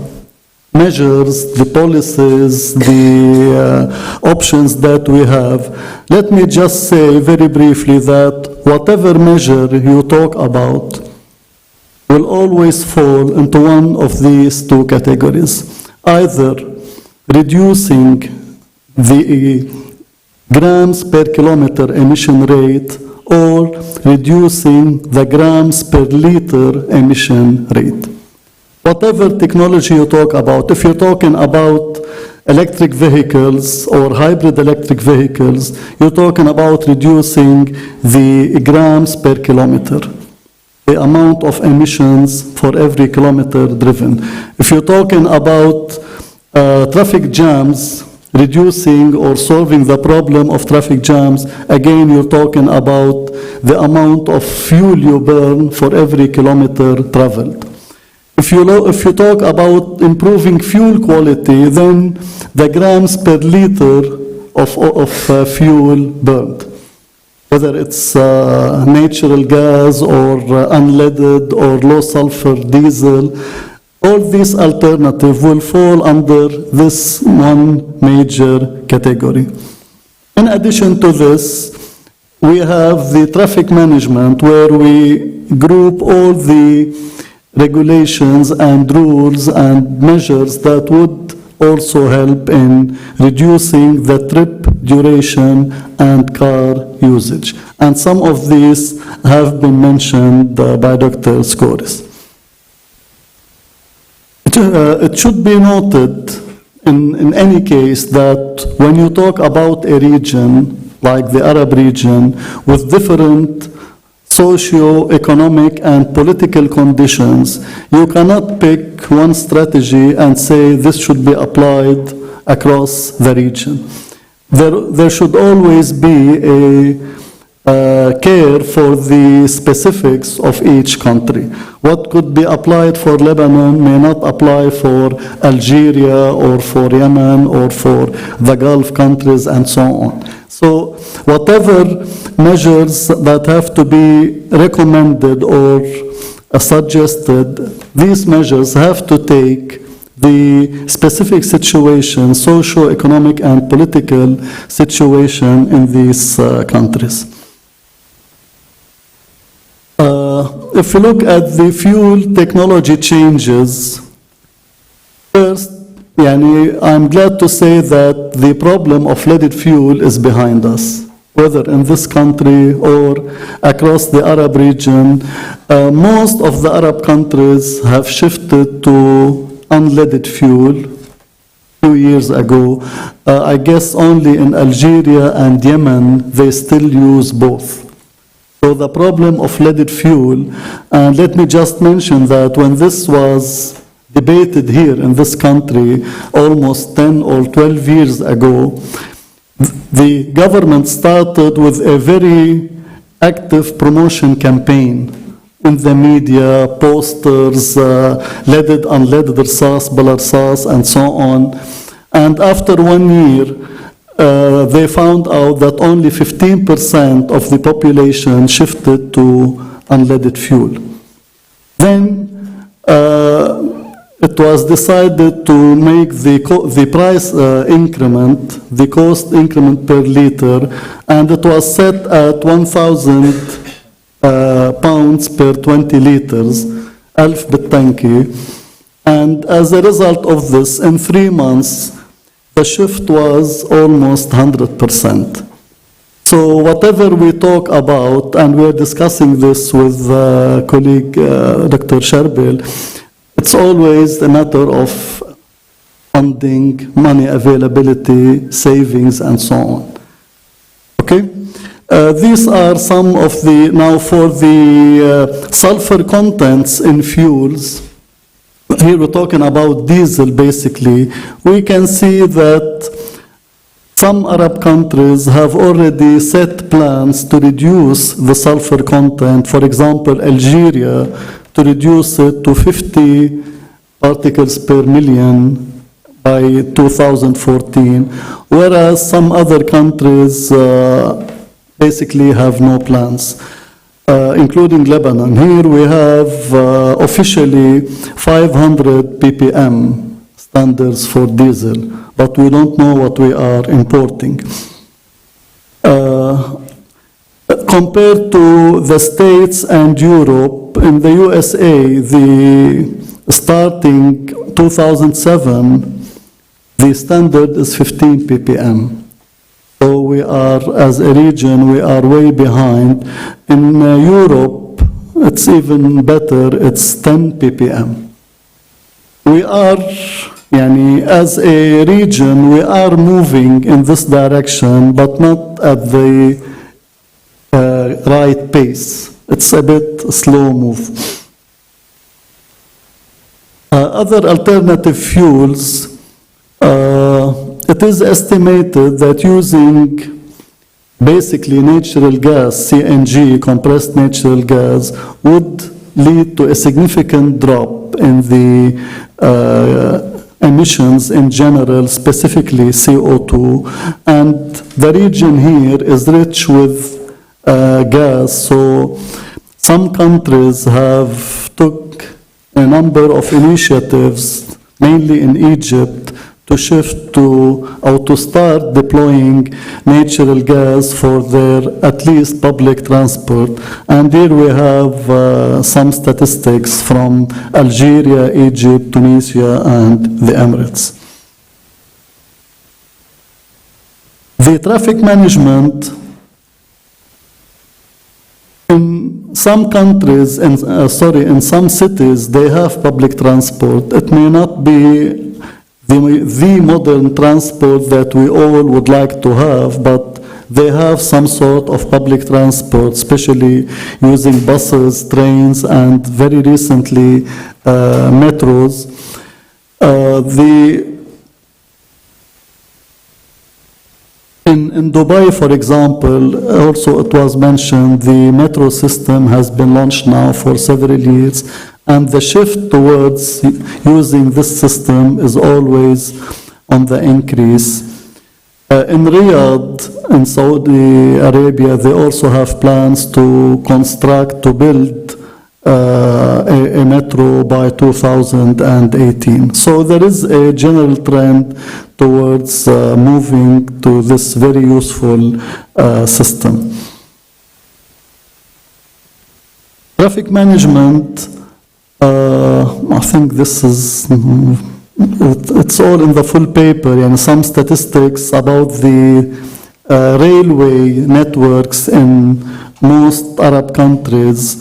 measures, the policies, the options that we have, let me just say very briefly that whatever measure you talk about will always fall into one of these two categories. Either reducing the grams per kilometer emission rate or reducing the grams per liter emission rate. Whatever technology you talk about, if you're talking about electric vehicles or hybrid electric vehicles, you're talking about reducing the grams per kilometer, the amount of emissions for every kilometer driven. If you're talking about traffic jams, reducing or solving the problem of traffic jams, again, you're talking about the amount of fuel you burn for every kilometer traveled. If you talk about improving fuel quality, then the grams per liter of fuel burned, whether it's natural gas or unleaded or low sulfur diesel, all these alternatives will fall under this one major category. In addition to this, we have the traffic management, where we group all the regulations and rules and measures that would also help in reducing the trip duration and car usage. And some of these have been mentioned by Dr. Sgouris. It should be noted in any case that when you talk about a region like the Arab region with different socio-economic and political conditions, you cannot pick one strategy and say this should be applied across the region. There should always be a care for the specifics of each country. What could be applied for Lebanon may not apply for Algeria or for Yemen or for the Gulf countries and so on. So whatever measures that have to be recommended or suggested, these measures have to take the specific situation, socio-economic and political situation in these countries. If you look at the fuel technology changes, first, I'm glad to say that the problem of leaded fuel is behind us, whether in this country or across the Arab region. Most of the Arab countries have shifted to unleaded fuel a few years ago. I guess only in Algeria and Yemen they still use both. So the problem of leaded fuel, and let me just mention that when this was debated here in this country almost 10 or 12 years ago, the government started with a very active promotion campaign in the media, posters, leaded, unleaded sauce, balar sauce, and so on. And after 1 year, they found out that only 15% of the population shifted to unleaded fuel. Then it was decided to make the price increment, the cost increment per liter, and it was set at 1,000 pounds per 20 liters, 1000 بالتنكي. And as a result of this, in 3 months, the shift was almost 100%. So whatever we talk about, and we're discussing this with colleague Dr. Sharbil, it's always a matter of funding, money availability, savings, and so on. Okay? These are some of the, now for the sulfur contents in fuels. Here we're talking about diesel, basically. We can see that some Arab countries have already set plans to reduce the sulfur content. For example, Algeria, to reduce it to 50 particles per million by 2014, whereas some other countries basically have no plans. Including Lebanon. Here we have officially 500 ppm standards for diesel, but we don't know what we are importing. Compared to the States and Europe, in the USA, starting 2007, the standard is 15 ppm. So we are, as a region, we are way behind. In Europe, it's even better, it's 10 ppm. We are, as a region, we are moving in this direction, but not at the right pace. It's a bit slow move. Other alternative fuels, it is estimated that using basically natural gas, CNG, compressed natural gas, would lead to a significant drop in the emissions in general, specifically CO2. And the region here is rich with gas, so some countries have took a number of initiatives, mainly in Egypt, to shift to or to start deploying natural gas for their at least public transport. And here we have some statistics from Algeria, Egypt, Tunisia, and the Emirates. The traffic management in some countries, in some cities, they have public transport. It may not be the modern transport that we all would like to have, but they have some sort of public transport, especially using buses, trains, and very recently metros. In Dubai, for example, also it was mentioned, the metro system has been launched now for several years, and the shift towards using this system is always on the increase. In Riyadh, in Saudi Arabia, they also have plans to build a metro by 2018. So there is a general trend towards moving to this very useful system. Traffic management, I think this is, it's all in the full paper, and some statistics about the railway networks in most Arab countries.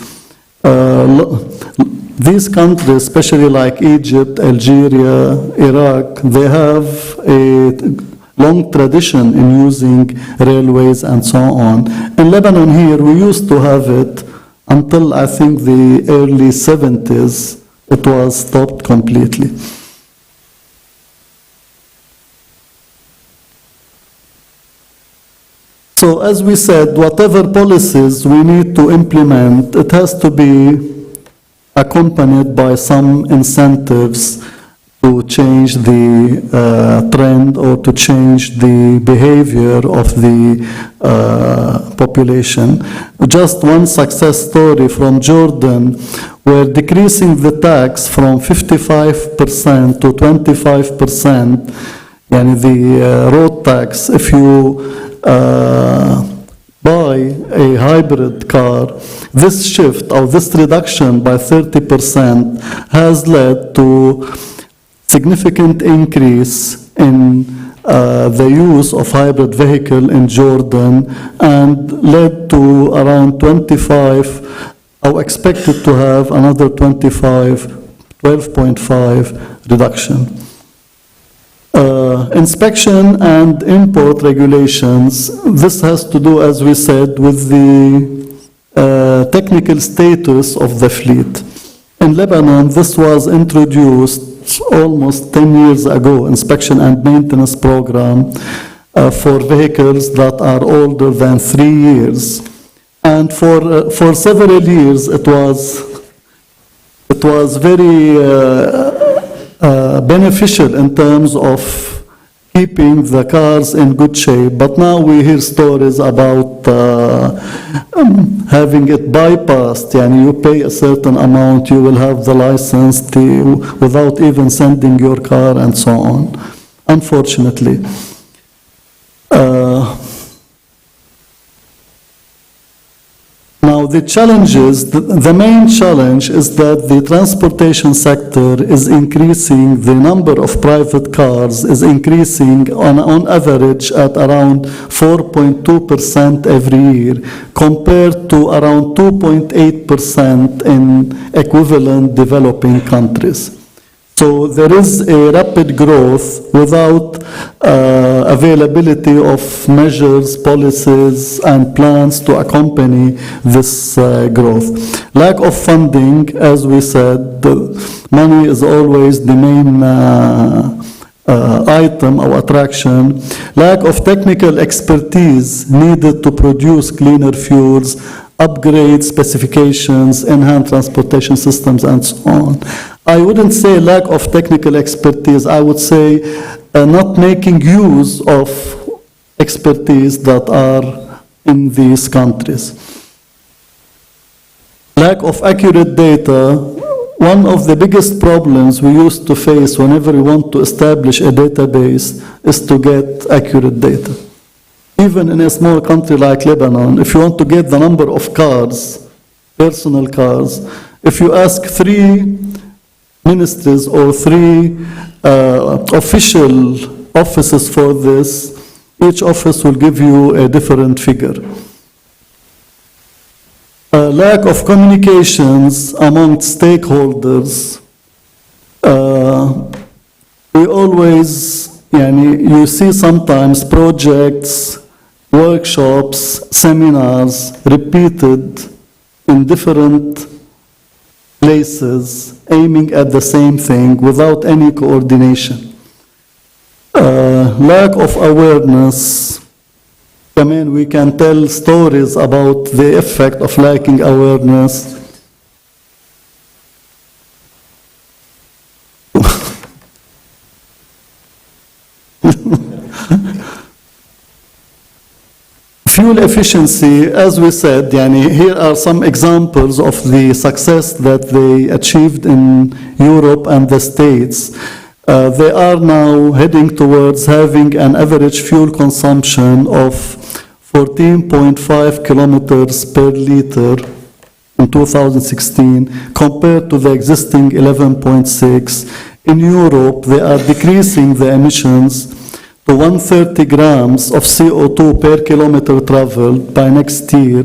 These countries, especially like Egypt, Algeria, Iraq, they have a long tradition in using railways and so on. In Lebanon here, we used to have it until I think the early 70s, it was stopped completely. So as we said, whatever policies we need to implement, it has to be accompanied by some incentives to change the trend or to change the behavior of the population. Just one success story from Jordan, where decreasing the tax from 55% to 25%, and the road tax, if you buy a hybrid car, this shift or this reduction by 30% has led to significant increase in the use of hybrid vehicle in Jordan, and led to around 25, or expected to have another 12.5 reduction. Inspection and import regulations, this has to do, as we said, with the technical status of the fleet. In Lebanon, this was introduced almost 10 years ago, inspection and maintenance program for vehicles that are older than 3 years. And for several years, it was very beneficial in terms of keeping the cars in good shape. But now we hear stories about having it bypassed. You pay a certain amount, you will have the license without even sending your car and so on, unfortunately. Now the challenges, the main challenge is that the transportation sector is increasing, the number of private cars is increasing on average at around 4.2% every year, compared to around 2.8% in equivalent developing countries. So there is a rapid growth without availability of measures, policies, and plans to accompany this growth. Lack of funding, as we said, the money is always the main item or attraction. Lack of technical expertise needed to produce cleaner fuels, upgrade specifications, enhance transportation systems, and so on. I wouldn't say lack of technical expertise, I would say not making use of expertise that are in these countries. Lack of accurate data. One of the biggest problems we used to face whenever we want to establish a database is to get accurate data. Even in a small country like Lebanon, if you want to get the number of cars, personal cars, if you ask 3 ministries or 3 official offices for this, each office will give you a different figure. Lack of communications among stakeholders. We always, you see sometimes projects, workshops, seminars repeated in different places, aiming at the same thing without any coordination. Lack of awareness. I mean, we can tell stories about the effect of lacking awareness. Fuel efficiency, as we said, here are some examples of the success that they achieved in Europe and the States. They are now heading towards having an average fuel consumption of 14.5 kilometers per liter in 2016, compared to the existing 11.6. In Europe, they are decreasing the emissions to 130 grams of CO2 per kilometer traveled by next year,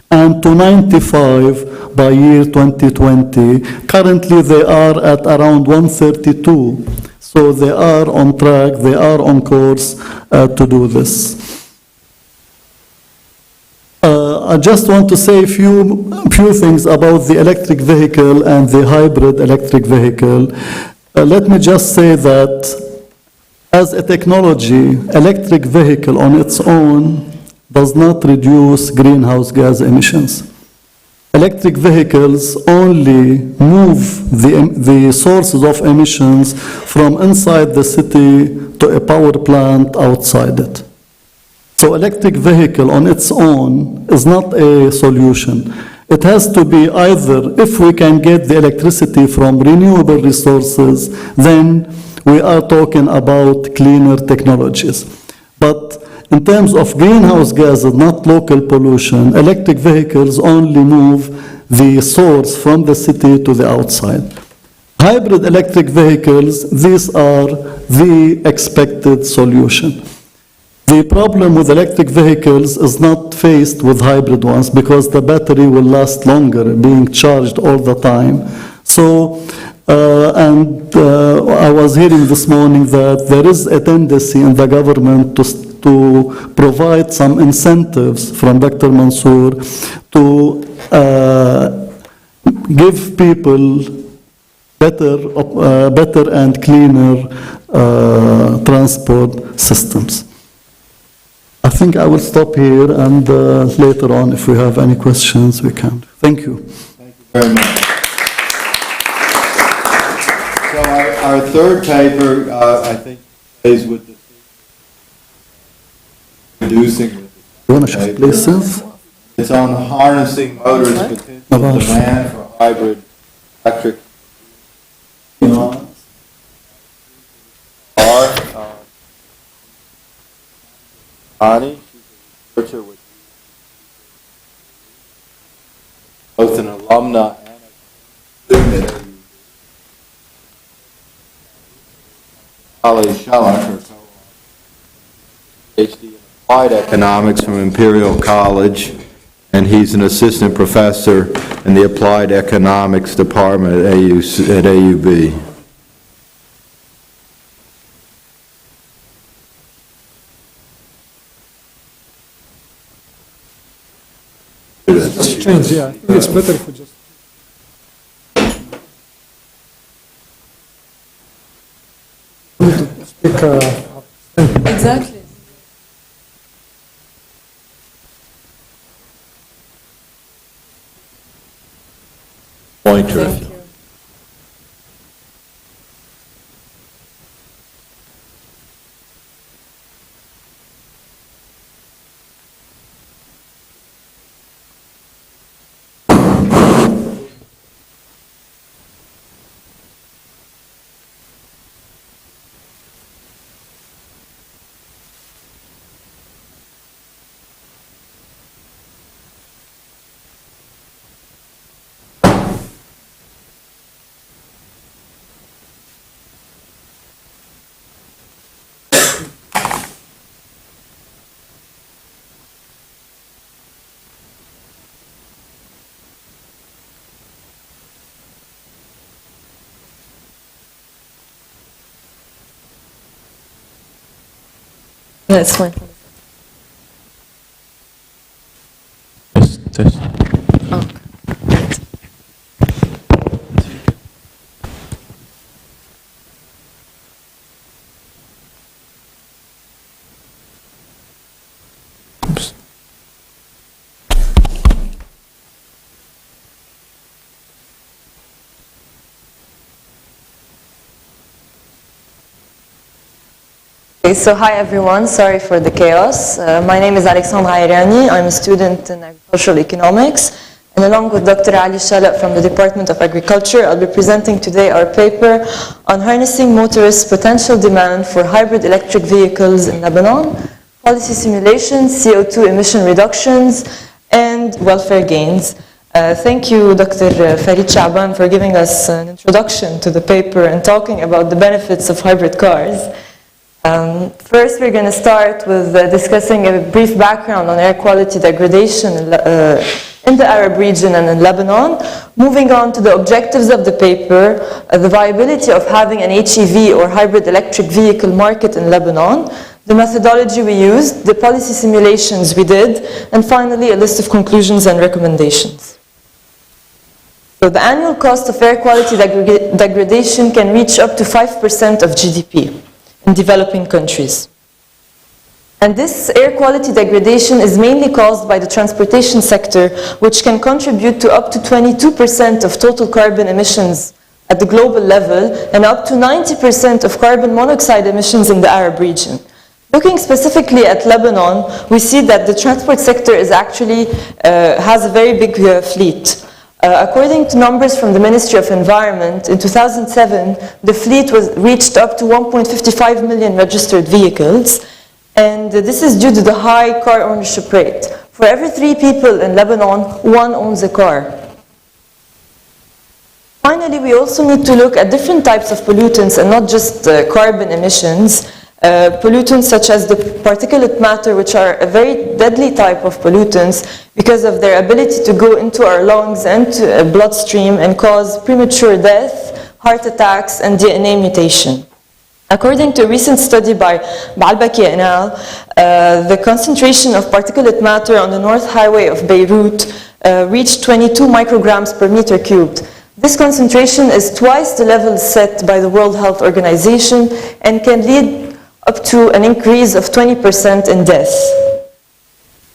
and to 95 by year 2020. Currently, they are at around 132. So they are on track, they are on course to do this. I just want to say a few things about the electric vehicle and the hybrid electric vehicle. Let me just say that as a technology, electric vehicle on its own does not reduce greenhouse gas emissions. Electric vehicles only move the sources of emissions from inside the city to a power plant outside it. So electric vehicle on its own is not a solution. It has to be either, if we can get the electricity from renewable resources, then we are talking about cleaner technologies. But in terms of greenhouse gases, not local pollution, electric vehicles only move the source from the city to the outside. Hybrid electric vehicles, these are the expected solution. The problem with electric vehicles is not faced with hybrid ones because the battery will last longer, being charged all the time. So, I was hearing this morning that there is a tendency in the government to provide some incentives from Dr. Mansour to give people better and cleaner transport systems. I think I will stop here, and later on, if we have any questions, we can. Thank you. Thank you very much. So our third paper, I think, plays with the reducing with You want to shift places? It's on harnessing motorists' potential demand for hybrid electric vehicles. Irani, she's a researcher with both an alumna and a student at Chalak, PhD in applied economics from Imperial College, and he's an assistant professor in the applied economics department at AUB. Just change, yeah. I think it's better if we just... Speak, Exactly. Pointer. Thank you. That's fine. Test. Oh. Oops. Okay, so hi everyone, sorry for the chaos. My name is Alexandra Irani. I'm a student in agricultural economics, and along with Dr. Ali Chalak from the Department of Agriculture, I'll be presenting today our paper on harnessing motorists' potential demand for hybrid electric vehicles in Lebanon, policy simulations, CO2 emission reductions, and welfare gains. Thank you, Dr. Farid Chaaban, for giving us an introduction to the paper and talking about the benefits of hybrid cars. First, we're going to start with discussing a brief background on air quality degradation in the Arab region and in Lebanon. Moving on to the objectives of the paper, the viability of having an HEV or hybrid electric vehicle market in Lebanon, the methodology we used, the policy simulations we did, and finally a list of conclusions and recommendations. So the annual cost of air quality degradation can reach up to 5% of GDP. In developing countries. And this air quality degradation is mainly caused by the transportation sector, which can contribute to up to 22% of total carbon emissions at the global level and up to 90% of carbon monoxide emissions in the Arab region. Looking specifically at Lebanon, we see that the transport sector is actually has a very big fleet. According to numbers from the Ministry of Environment, in 2007, the fleet reached up to 1.55 million registered vehicles, and this is due to the high car ownership rate. For every 3 people in Lebanon, 1 owns a car. Finally, we also need to look at different types of pollutants and not just carbon emissions. Pollutants such as the particulate matter, which are a very deadly type of pollutants because of their ability to go into our lungs and to a bloodstream and cause premature death, heart attacks, and DNA mutation. According to a recent study by Baalbaki et al., the concentration of particulate matter on the North Highway of Beirut reached 22 micrograms per meter cubed. This concentration is twice the level set by the World Health Organization and can lead up to an increase of 20% in death.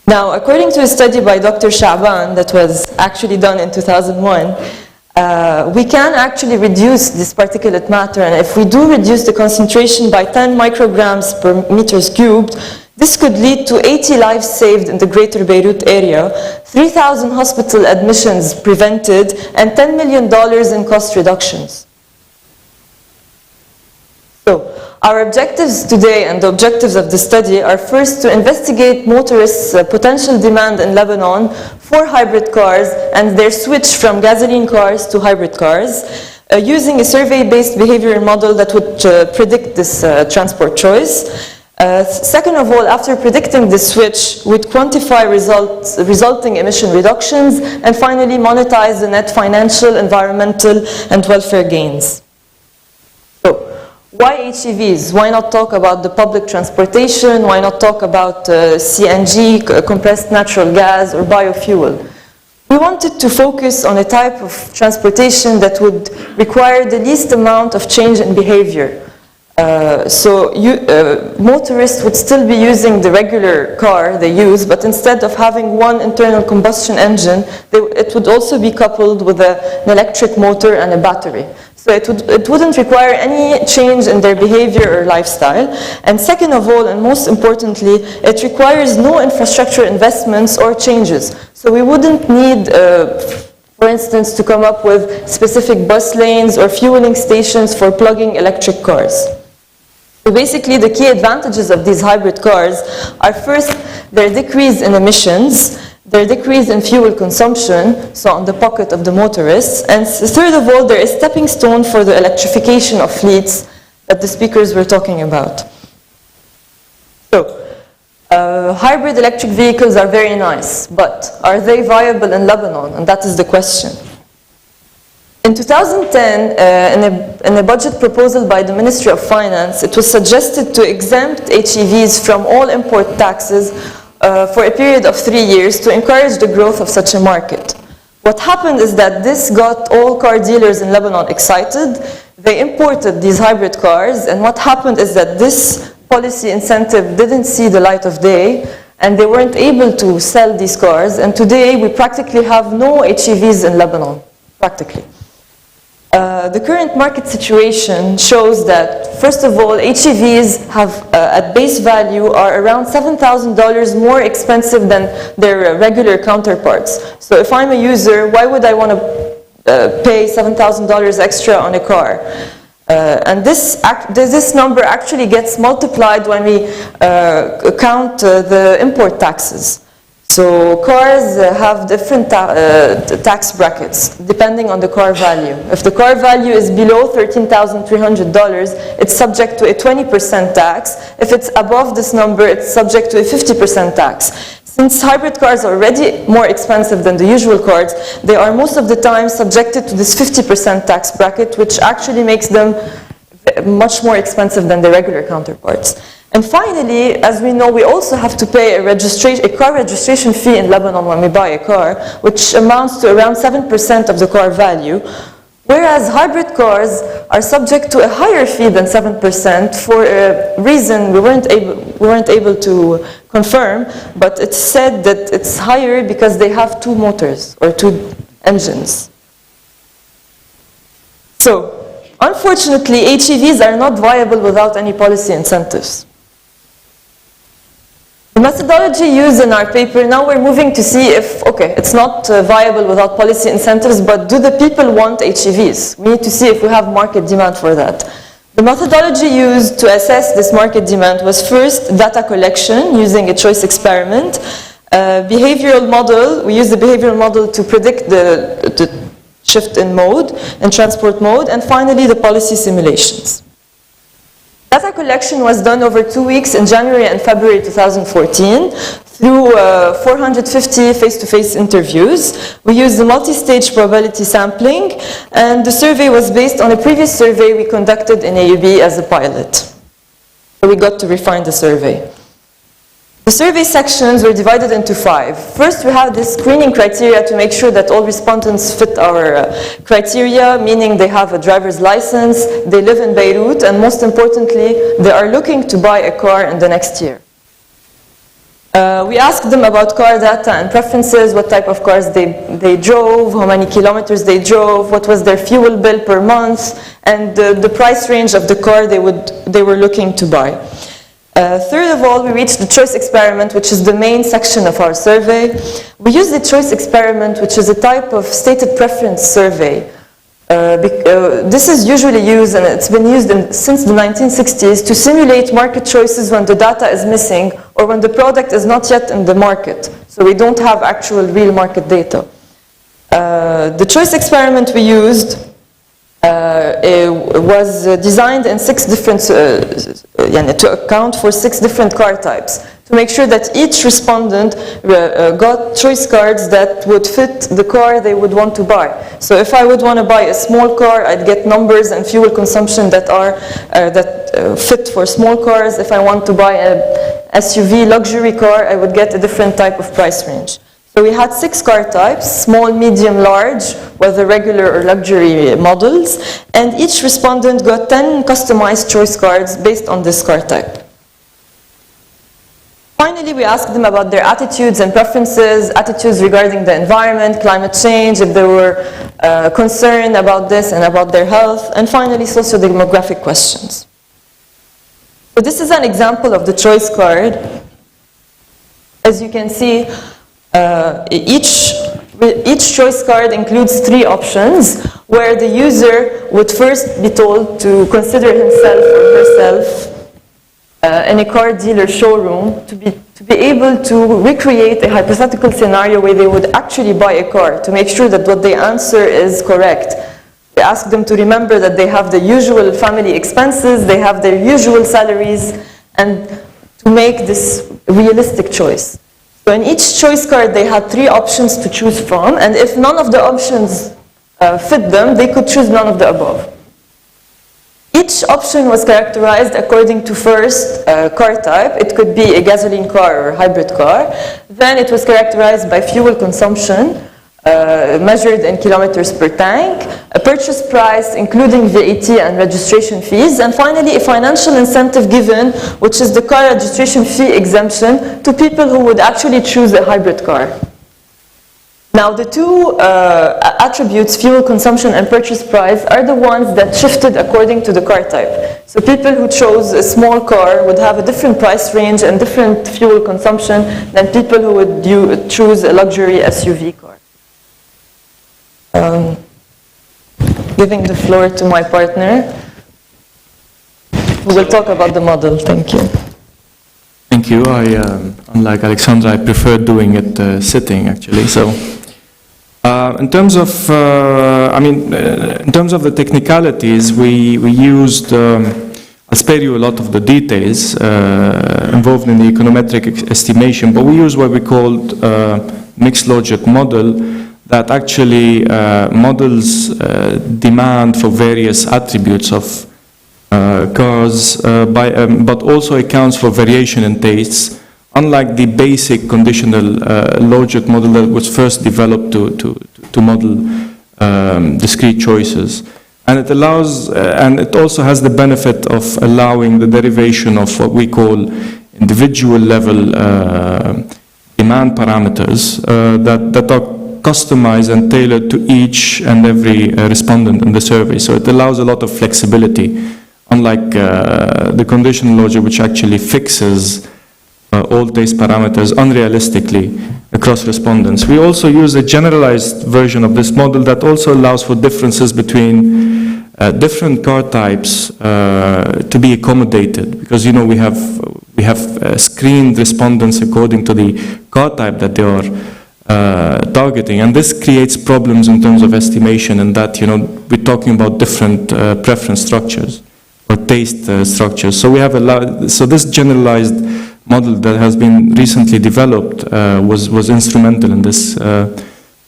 Now, according to a study by Dr. Chaaban that was actually done in 2001, we can actually reduce this particulate matter, and if we do reduce the concentration by 10 micrograms per meters cubed, this could lead to 80 lives saved in the greater Beirut area, 3,000 hospital admissions prevented, and $10 million in cost reductions. So, Our objectives today and the objectives of the study are first to investigate motorists' potential demand in Lebanon for hybrid cars and their switch from gasoline cars to hybrid cars, using a survey-based behavioral model that would predict this transport choice. Second of all, after predicting the switch, we'd quantify resulting emission reductions, and finally monetize the net financial, environmental, and welfare gains. So, why HEVs? Why not talk about the public transportation? Why not talk about CNG, compressed natural gas, or biofuel? We wanted to focus on a type of transportation that would require the least amount of change in behavior. Motorists would still be using the regular car they use, but instead of having one internal combustion engine, it would also be coupled with an electric motor and a battery. So it wouldn't require any change in their behavior or lifestyle. And second of all, and most importantly, it requires no infrastructure investments or changes. So we wouldn't need, for instance, to come up with specific bus lanes or fueling stations for plugging electric cars. So basically, the key advantages of these hybrid cars are first, their decrease in emissions, their decrease in fuel consumption, so on the pocket of the motorists, and third of all, they're a stepping stone for the electrification of fleets that the speakers were talking about. So, hybrid electric vehicles are very nice, but are they viable in Lebanon? And that is the question. In 2010, in a budget proposal by the Ministry of Finance, it was suggested to exempt HEVs from all import taxes for a period of 3 years to encourage the growth of such a market. What happened is that this got all car dealers in Lebanon excited. They imported these hybrid cars, and what happened is that this policy incentive didn't see the light of day, and they weren't able to sell these cars, and today we practically have no HEVs in Lebanon, practically. The current market situation shows that, first of all, HEVs have, at base value, are around $7,000 more expensive than their regular counterparts. So if I'm a user, why would I want to pay $7,000 extra on a car? And this number actually gets multiplied when we count the import taxes. So cars have different tax brackets depending on the car value. If the car value is below $13,300, it's subject to a 20% tax. If it's above this number, it's subject to a 50% tax. Since hybrid cars are already more expensive than the usual cars, they are most of the time subjected to this 50% tax bracket, which actually makes them much more expensive than the regular counterparts. And finally, as we know, we also have to pay a car registration fee in Lebanon when we buy a car, which amounts to around 7% of the car value, whereas hybrid cars are subject to a higher fee than 7% for a reason we weren't able to confirm, but it's said that it's higher because they have two motors or two engines. So, unfortunately, HEVs are not viable without any policy incentives. The methodology used in our paper, now we're moving to see if, okay, it's not viable without policy incentives, but do the people want HEVs? We need to see if we have market demand for that. The methodology used to assess this market demand was first data collection using a choice experiment, behavioral model. We used the behavioral model to predict the shift in mode and transport mode, and finally the policy simulations. Data collection was done over 2 weeks in January and February 2014 through 450 face-to-face interviews. We used the multi-stage probability sampling, and the survey was based on a previous survey we conducted in AUB as a pilot. So we got to refine the survey. The survey sections were divided into 5. First, we have this screening criteria to make sure that all respondents fit our criteria, meaning they have a driver's license, they live in Beirut, and most importantly, they are looking to buy a car in the next year. We asked them about car data and preferences, what type of cars they drove, how many kilometers they drove, what was their fuel bill per month, and the price range of the car they were looking to buy. Third of all, we reached the choice experiment, which is the main section of our survey. We used the choice experiment, which is a type of stated preference survey. This is usually used, and it's been used since the 1960s, to simulate market choices when the data is missing or when the product is not yet in the market. So we don't have actual real market data. The choice experiment we used was designed in 6 different, to account for 6 different car types, to make sure that each respondent got choice cards that would fit the car they would want to buy. So if I would want to buy a small car, I'd get numbers and fuel consumption that fit for small cars. If I want to buy a SUV luxury car, I would get a different type of price range. So we had 6 car types, small, medium, large, whether regular or luxury models, and each respondent got 10 customized choice cards based on this car type. Finally, we asked them about their attitudes and preferences, attitudes regarding the environment, climate change, if they were concerned about this and about their health, and finally, socio-demographic questions. So this is an example of the choice card. As you can see, each choice card includes 3 options, where the user would first be told to consider himself or herself in a car dealer showroom to be able to recreate a hypothetical scenario where they would actually buy a car, to make sure that what they answer is correct. We ask them to remember that they have the usual family expenses, they have their usual salaries, and to make this realistic choice. So in each choice card, they had 3 options to choose from, and if none of the options fit them, they could choose none of the above. Each option was characterized according to first car type. It could be a gasoline car or a hybrid car. Then it was characterized by fuel consumption, measured in kilometers per tank, a purchase price including VAT and registration fees, and finally a financial incentive given, which is the car registration fee exemption to people who would actually choose a hybrid car. Now the 2 attributes, fuel consumption and purchase price, are the ones that shifted according to the car type. So people who chose a small car would have a different price range and different fuel consumption than people who would choose a luxury SUV car. Giving the floor to my partner, who will talk about the model. Thank you. Thank you. Unlike Alexandra, I prefer doing it sitting, actually. So, in terms of, in terms of the technicalities, we used. I'll spare you a lot of the details involved in the econometric estimation, but we use what we called mixed logic model that actually models demand for various attributes of cars, but also accounts for variation in tastes, unlike the basic conditional logic model that was first developed to model discrete choices. And it allows, and it also has the benefit of allowing the derivation of what we call individual level demand parameters that are customized and tailored to each and every respondent in the survey. So it allows a lot of flexibility, unlike the conditional logic, which actually fixes all taste parameters unrealistically across respondents. We also use a generalized version of this model that also allows for differences between different car types to be accommodated, because we have screened respondents according to the car type that they are targeting, and this creates problems in terms of estimation, and that we're talking about different preference structures or taste structures. So we have so this generalized model that has been recently developed was instrumental in this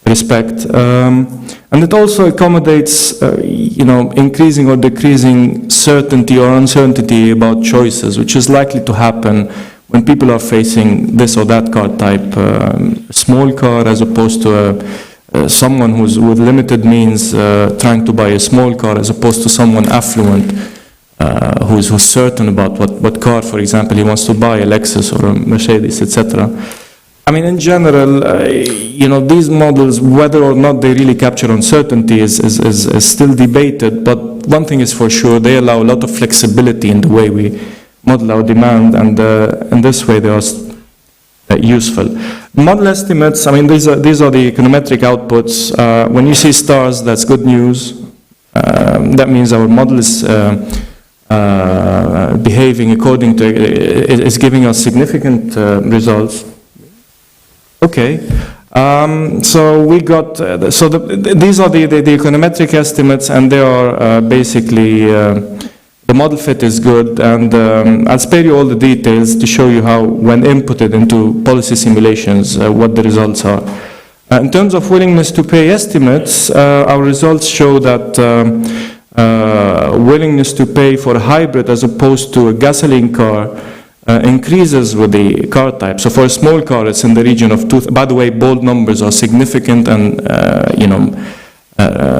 respect, and it also accommodates increasing or decreasing certainty or uncertainty about choices, which is likely to happen when people are facing this or that car type, a small car as opposed to someone who's with limited means trying to buy a small car, as opposed to someone affluent who's certain about what car, for example, he wants to buy, a Lexus or a Mercedes, etc. I mean, in general, these models, whether or not they really capture uncertainty is still debated, but one thing is for sure, they allow a lot of flexibility in the way we model our demand, and in this way they are useful. Model estimates, I mean, these are the econometric outputs. When you see stars, that's good news. That means our model is behaving according to, is giving us significant results. Okay. So we got, these are the econometric estimates, and they are basically, the model fit is good, and I'll spare you all the details to show you how, when inputted into policy simulations, what the results are. In terms of willingness to pay estimates, our results show that willingness to pay for a hybrid as opposed to a gasoline car increases with the car type. So for a small car, it's in the region of by the way, bold numbers are significant, and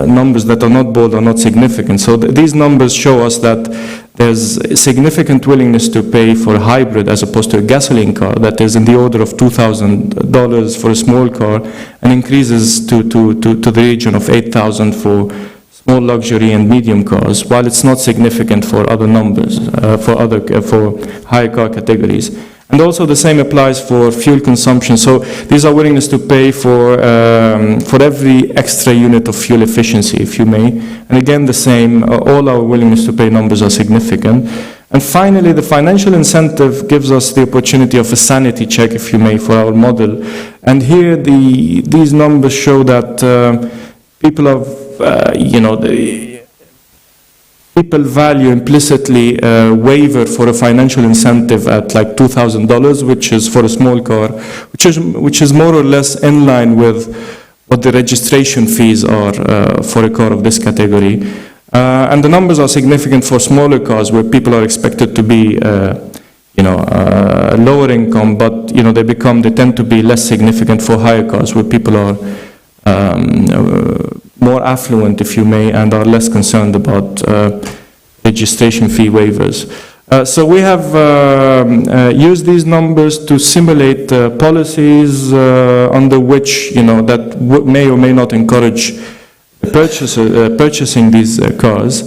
numbers that are not bold are not significant. So these numbers show us that there's significant willingness to pay for a hybrid as opposed to a gasoline car that is in the order of $2,000 for a small car, and increases to the region of $8,000 for small luxury and medium cars, while it's not significant for other numbers, for higher car categories. And also the same applies for fuel consumption. So these are willingness to pay for every extra unit of fuel efficiency, if you may. And again, the same, all our willingness to pay numbers are significant. And finally, the financial incentive gives us the opportunity of a sanity check, if you may, for our model. And here, these numbers show that people have, people value implicitly a waiver for a financial incentive at like $2,000, which is for a small car, which is more or less in line with what the registration fees are for a car of this category. And the numbers are significant for smaller cars, where people are expected to be, lower income, but they tend to be less significant for higher cars, where people are more affluent, if you may, and are less concerned about registration fee waivers. So we have used these numbers to simulate policies under which, that may or may not encourage purchasing these cars.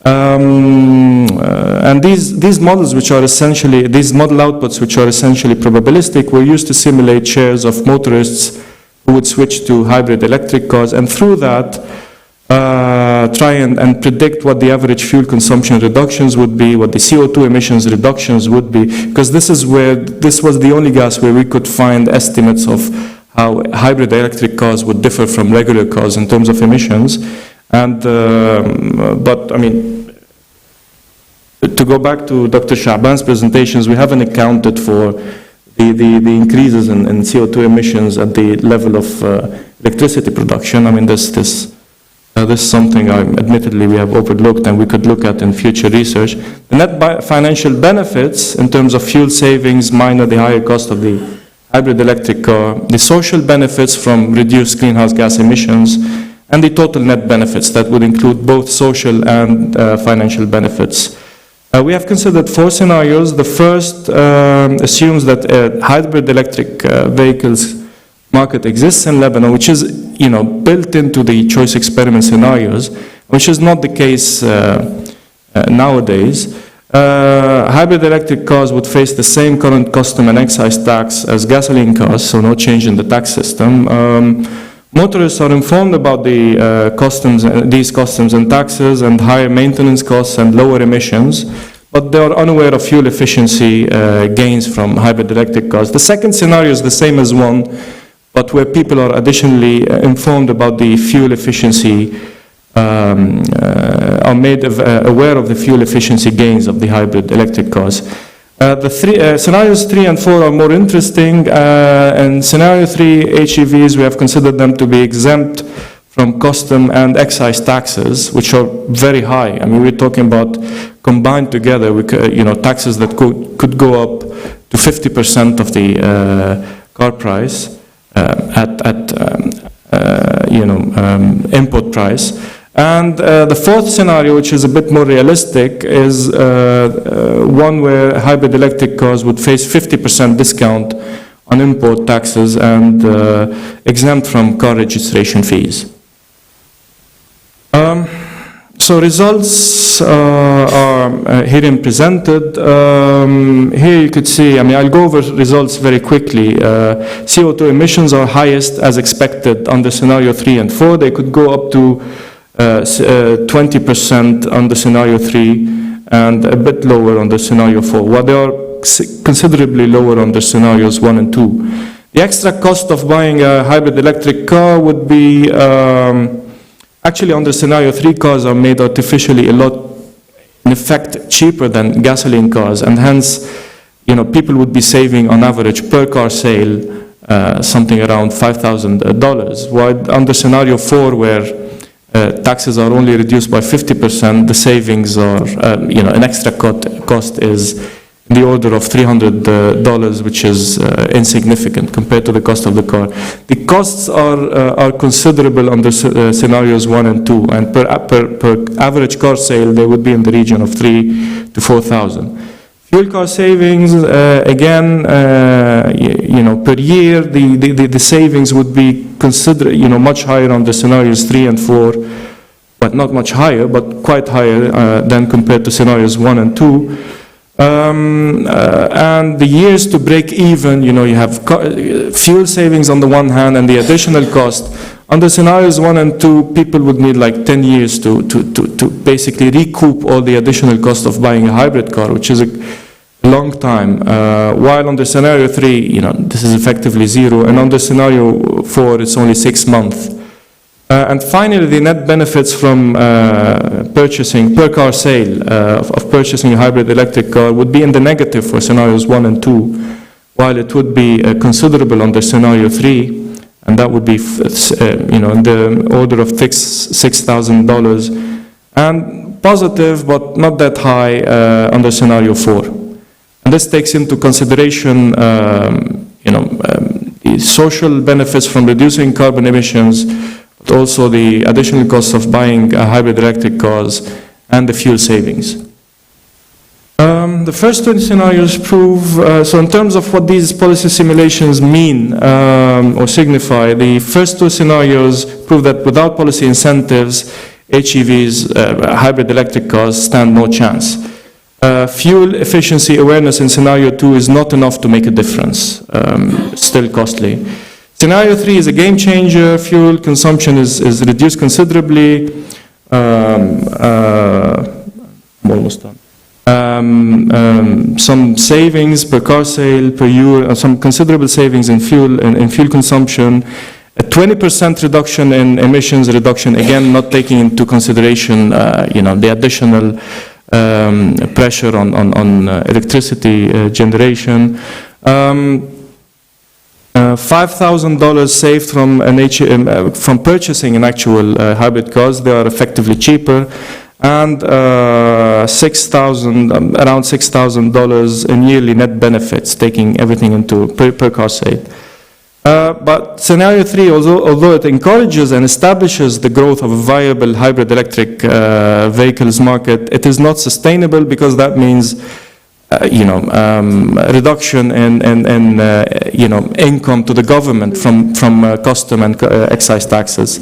And these models, which are essentially, these model outputs, which are essentially probabilistic, were used to simulate shares of motorists who would switch to hybrid electric cars, and through that try and predict what the average fuel consumption reductions would be, what the CO2 emissions reductions would be, because this was the only gas where we could find estimates of how hybrid electric cars would differ from regular cars in terms of emissions. And but I mean, to go back to Dr. Chaaban's presentations, we haven't accounted for the increases in CO2 emissions at the level of electricity production. I mean, this is something admittedly we have overlooked, and we could look at in future research. The net financial benefits in terms of fuel savings minus the higher cost of the hybrid electric car, the social benefits from reduced greenhouse gas emissions, and the total net benefits that would include both social and financial benefits. We have considered 4 scenarios. The first assumes that a hybrid electric vehicles market exists in Lebanon, which is built into the choice experiment scenarios, which is not the case nowadays. Hybrid electric cars would face the same current custom and excise tax as gasoline cars, so no change in the tax system. Motorists are informed about the these customs and taxes and higher maintenance costs and lower emissions, but they are unaware of fuel efficiency gains from hybrid electric cars. The second scenario is the same as one, but where people are additionally informed about the fuel efficiency, are made aware of the fuel efficiency gains of the hybrid electric cars. Scenarios 3 and 4 are more interesting. In scenario 3, HEVs, we have considered them to be exempt from custom and excise taxes, which are very high. I mean, we're talking about combined together, taxes that could go up to 50% of the car price import price. And the fourth scenario, which is a bit more realistic, is one where hybrid electric cars would face 50% discount on import taxes and exempt from car registration fees. So results are herein presented. Here you could see, I mean, I'll go over results very quickly. CO2 emissions are highest as expected under scenario 3 and 4. They could go up to 20% under scenario 3 and a bit lower under scenario 4, while they are considerably lower under scenarios 1 and 2. The extra cost of buying a hybrid electric car would be, actually under scenario 3, cars are made artificially a lot, in effect, cheaper than gasoline cars, and hence, people would be saving on average per car sale something around $5,000, while under scenario 4, where taxes are only reduced by 50%, the savings are, an extra cost is in the order of $300, which is insignificant compared to the cost of the car. The costs are considerable under scenarios 1 and 2, and per average car sale, they would be in the region of $3,000 to $4,000. Fuel car savings, again, per year, the savings would be much higher under scenarios 3 and 4, but not much higher, but quite higher than compared to scenarios 1 and 2. And the years to break even, you have fuel savings on the one hand and the additional cost. Under scenarios 1 and 2, people would need like 10 years to basically recoup all the additional cost of buying a hybrid car, which is a long time. While under scenario 3, this is effectively zero, and under scenario 4, it's only 6 months. And finally, the net benefits from purchasing per car sale of purchasing a hybrid electric car would be in the negative for scenarios 1 and 2, while it would be considerable under scenario 3, and that would be in the order of $6,000, and positive but not that high under scenario 4. And this takes into consideration the social benefits from reducing carbon emissions, but also the additional costs of buying hybrid electric cars and the fuel savings. The first 20 scenarios prove, so in terms of what these policy simulations mean or signify, the first 2 scenarios prove that without policy incentives, HEVs, hybrid electric cars, stand no chance. Fuel efficiency awareness in scenario 2 is not enough to make a difference, still costly. Scenario 3 is a game changer. Fuel consumption is reduced considerably. Almost done. Some savings per car sale per year, some considerable savings in fuel consumption. A 20% reduction in emissions reduction, again, not taking into consideration, the additional pressure on electricity generation. $5,000 saved from purchasing an actual hybrid cars. They are effectively cheaper, and around $6,000 in yearly net benefits, taking everything into per car sale. But scenario 3, although it encourages and establishes the growth of a viable hybrid electric vehicles market, it is not sustainable, because that means reduction in income to the government from custom and excise taxes.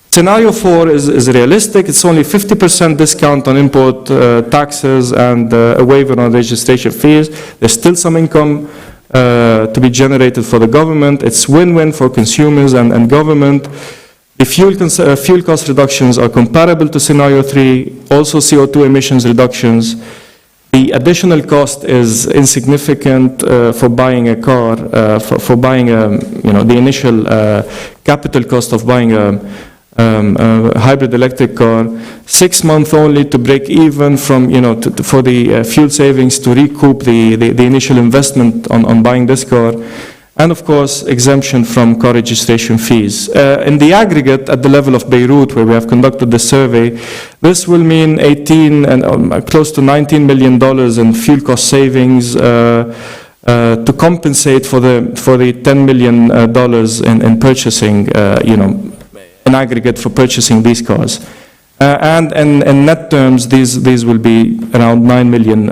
Scenario 4 is realistic. It's only 50% discount on import taxes and a waiver on registration fees. There's still some income to be generated for the government. It's win-win for consumers and government. The fuel cost reductions are comparable to scenario 3, also CO2 emissions reductions. The additional cost is insignificant for buying a car, for buying the initial capital cost of buying a hybrid electric car. 6 months only to break even from, for the fuel savings to recoup the initial investment on buying this car. And of course, exemption from car registration fees. In the aggregate, at the level of Beirut, where we have conducted the survey, this will mean close to $19 million in fuel cost savings to compensate for the $10 million in purchasing, in aggregate for purchasing these cars. And in net terms, these will be around $9 million.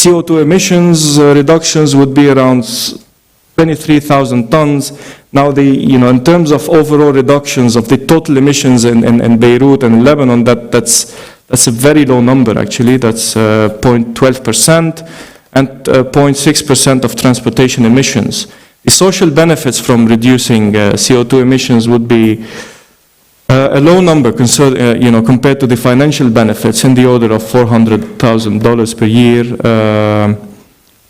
CO2 emissions reductions would be around 23,000 tons. Now, in terms of overall reductions of the total emissions in Beirut and Lebanon, that's a very low number, actually. That's 0.12% and 0.6% of transportation emissions. The social benefits from reducing CO2 emissions would be a low number compared to the financial benefits in the order of $400,000 per year,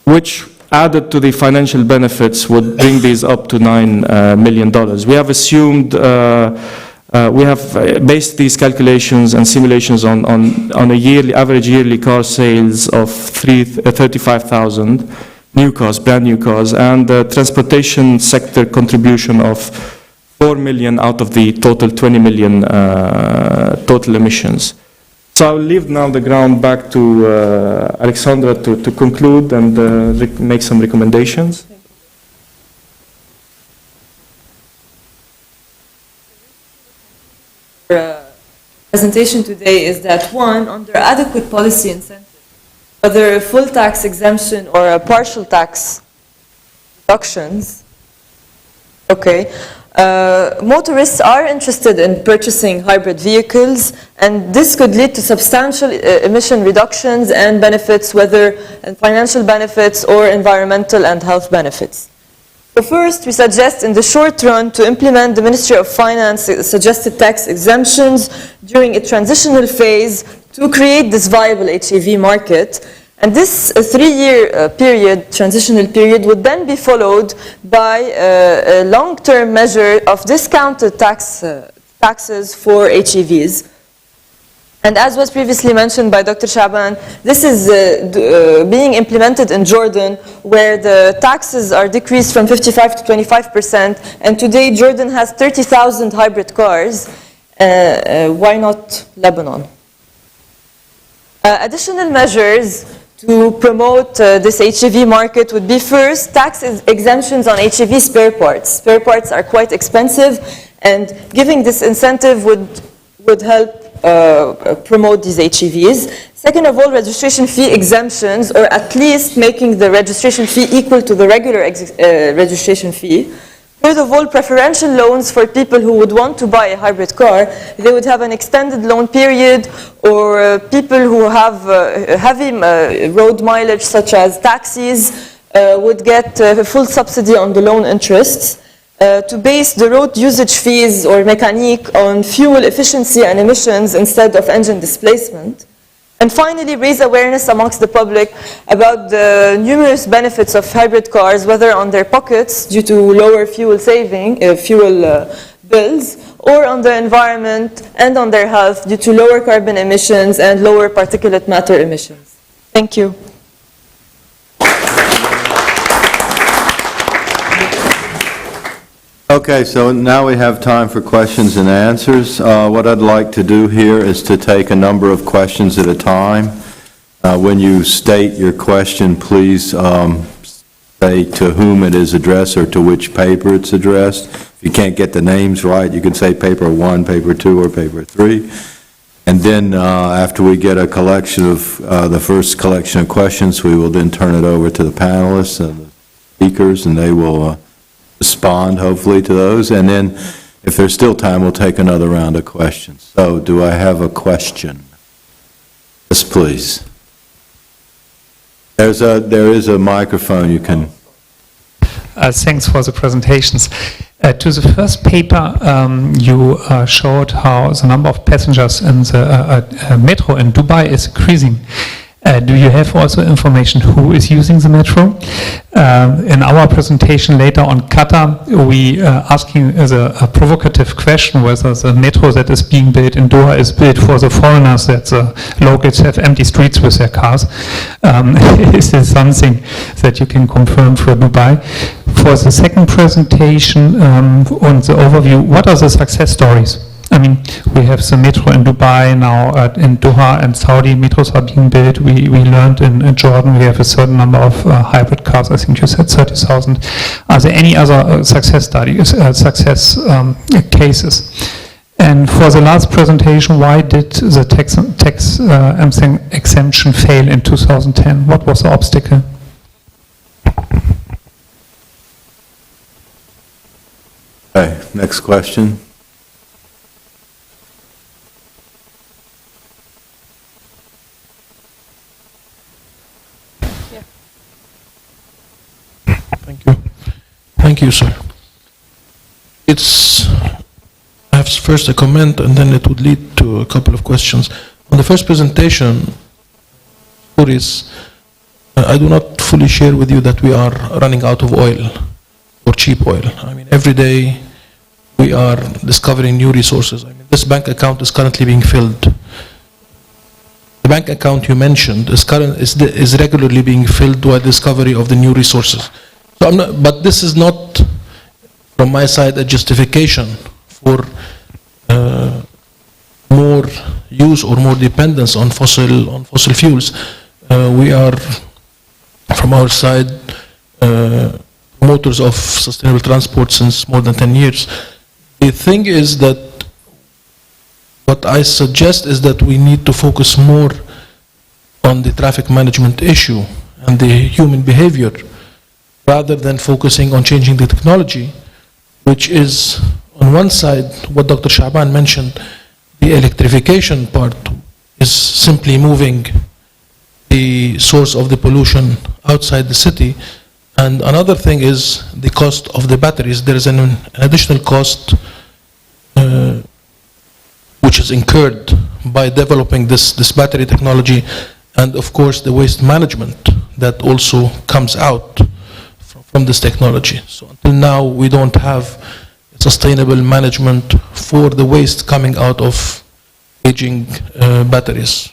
which added to the financial benefits would bring these up to $9 million. We have assumed, we have based these calculations and simulations on a average yearly car sales of 35,000 new cars, brand new cars, and the transportation sector contribution of 4 million out of the total 20 million total emissions. So I'll leave now the ground back to Alexandra to conclude and make some recommendations. Presentation today is that one, under adequate policy incentives, whether a full tax exemption or a partial tax reductions, motorists are interested in purchasing hybrid vehicles, and this could lead to substantial emission reductions and benefits, whether financial benefits or environmental and health benefits. So first, we suggest in the short run to implement the Ministry of Finance suggested tax exemptions during a transitional phase to create this viable HEV market. And this 3-year transitional period, would then be followed by a long-term measure of discounted taxes for HEVs. And as was previously mentioned by Dr. Chaaban, this is being implemented in Jordan, where the taxes are decreased from 55% to 25%, and today Jordan has 30,000 hybrid cars. Why not Lebanon? Additional measures to promote this HEV market would be, first, tax exemptions on HEV spare parts. Spare parts are quite expensive, and giving this incentive would help promote these HEVs. Second of all, registration fee exemptions, or at least making the registration fee equal to the regular registration fee. Third of all, preferential loans for people who would want to buy a hybrid car. They would have an extended loan period, or people who have heavy road mileage, such as taxis, would get a full subsidy on the loan interests. To base the road usage fees or mécanique on fuel efficiency and emissions instead of engine displacement. And finally, raise awareness amongst the public about the numerous benefits of hybrid cars, whether on their pockets due to lower fuel bills, or on the environment and on their health due to lower carbon emissions and lower particulate matter emissions. Thank you. Okay, so now we have time for questions and answers. What I'd like to do here is to take a number of questions at a time. When you state your question, please say to whom it is addressed or to which paper it's addressed. If you can't get the names right, you can say paper 1, paper 2, or paper 3. And then after we get a collection of, the first collection of questions, we will then turn it over to the panelists and the speakers, and they will respond, hopefully, to those. And then, if there's still time, we'll take another round of questions. So, do I have a question? Yes, please. There is a microphone you can... Thanks for the presentations. To the first paper, you showed how the number of passengers in the metro in Dubai is increasing. Do you have also information who is using the metro? In our presentation later on Qatar, we asking a provocative question whether the metro that is being built in Doha is built for the foreigners, that the locals have empty streets with their cars. Is this something that you can confirm for Dubai? For the second presentation on the overview, what are the success stories? I mean, we have the metro in Dubai now, in Doha and Saudi, metros are being built. We learned in Jordan we have a certain number of hybrid cars. I think you said 30,000. Are there any other success studies, cases? And for the last presentation, why did the tax exemption fail in 2010? What was the obstacle? Okay, next question. Thank Thank you, sir. I have first a comment, and then it would lead to a couple of questions. On the first presentation, Sgouris, I do not fully share with you that we are running out of oil or cheap oil. I mean, every day we are discovering new resources. I mean, this bank account is currently being filled. The bank account you mentioned is regularly being filled by discovery of the new resources. So but this is not, from my side, a justification for more use or more dependence on fossil fuels. We are, from our side, promoters of sustainable transport since more than 10 years. The thing is that what I suggest is that we need to focus more on the traffic management issue and the human behavior, rather than focusing on changing the technology, which is, on one side, what Dr. Chaaban mentioned, the electrification part is simply moving the source of the pollution outside the city. And another thing is the cost of the batteries. There is an additional cost which is incurred by developing this battery technology, and of course the waste management that also comes out from this technology. So until now we don't have sustainable management for the waste coming out of aging batteries.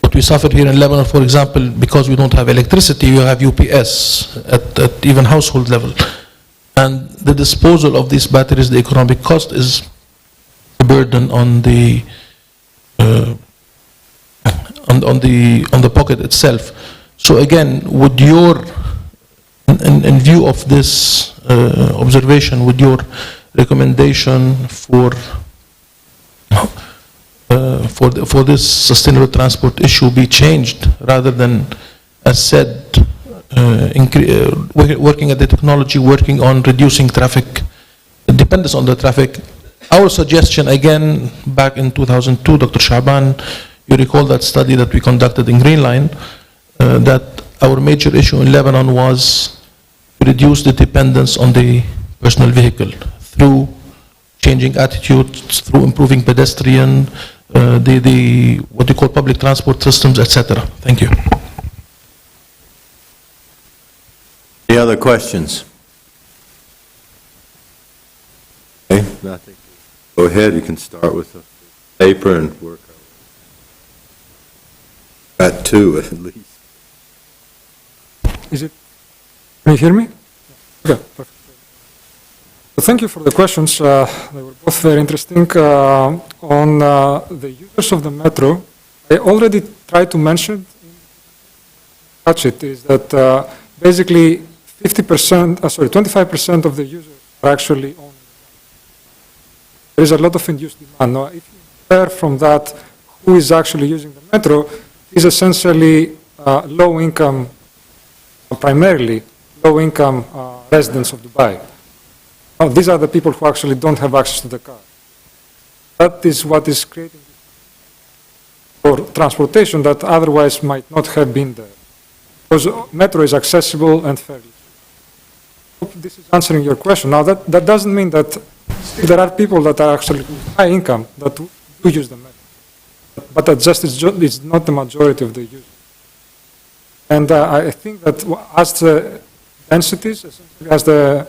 What we suffer here in Lebanon, for example, because we don't have electricity, you have UPS at even household level. And the disposal of these batteries, the economic cost is a burden on the pocket itself. So again, would your, in view of this observation, would your recommendation for this sustainable transport issue be changed, rather than, as said, working at the technology, working on reducing traffic, dependence on the traffic? Our suggestion, again, back in 2002, Dr. Chaaban, you recall that study that we conducted in Green Line, that our major issue in Lebanon was to reduce the dependence on the personal vehicle through changing attitudes, through improving pedestrian, what you call public transport systems, etc. Thank you. Any other questions? Okay, I think go ahead, you can start with the paper and work at two at least. Is it? Can you hear me? Okay, perfect. So thank you for the questions. They were both very interesting. On the users of the metro, I already tried to mention, touch it, is that basically 25% of the users are actually on. There is a lot of induced demand. Now, if you compare from that who is actually using the metro, is essentially low-income, primarily low-income residents of Dubai. Now, these are the people who actually don't have access to the car. That is what is creating for transportation that otherwise might not have been there. Because metro is accessible and fairly. I hope this is answering your question. Now, that doesn't mean that there are people that are actually high income that do use the metro. But that just is not the majority of the users. And I think that as the densities, essentially as the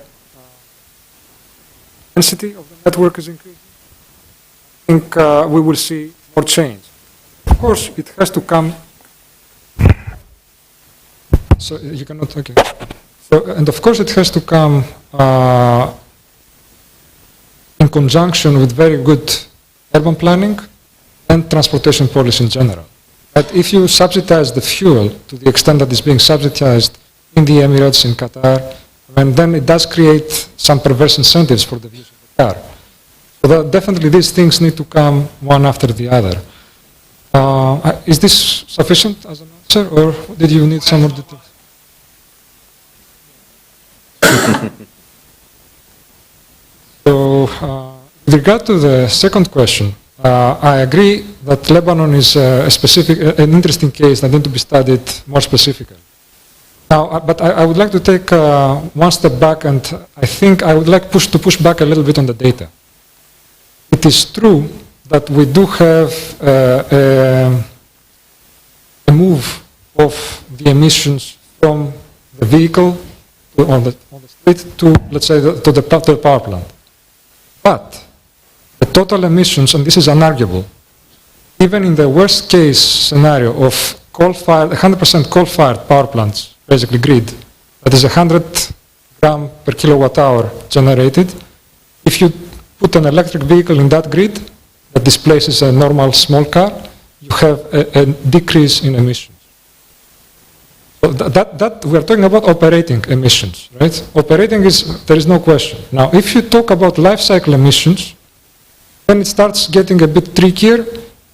density of the network is increasing, I think we will see more change. Of course, it has to come. So you cannot, okay. So, and of course, it has to come in conjunction with very good urban planning and transportation policy in general. But if you subsidize the fuel to the extent that it's being subsidized in the Emirates, in Qatar, and then it does create some perverse incentives for the use of the car. So that definitely these things need to come one after the other. Is this sufficient as an answer, or did you need some more details? So, with regard to the second question, I agree that Lebanon is an interesting case that needs to be studied more specifically. Now, but I would like to take one step back, and I think I would like to push back a little bit on the data. It is true that we do have a move of the emissions from the vehicle on the street to, let's say, to the power plant. But the total emissions, and this is unarguable, even in the worst case scenario of coal-fired, 100% coal-fired power plants, basically grid, that is 100 gram per kilowatt hour generated, if you put an electric vehicle in that grid that displaces a normal small car, you have a decrease in emissions. So that we are talking about operating emissions, right? Operating there is no question. Now, if you talk about life cycle emissions, then it starts getting a bit trickier,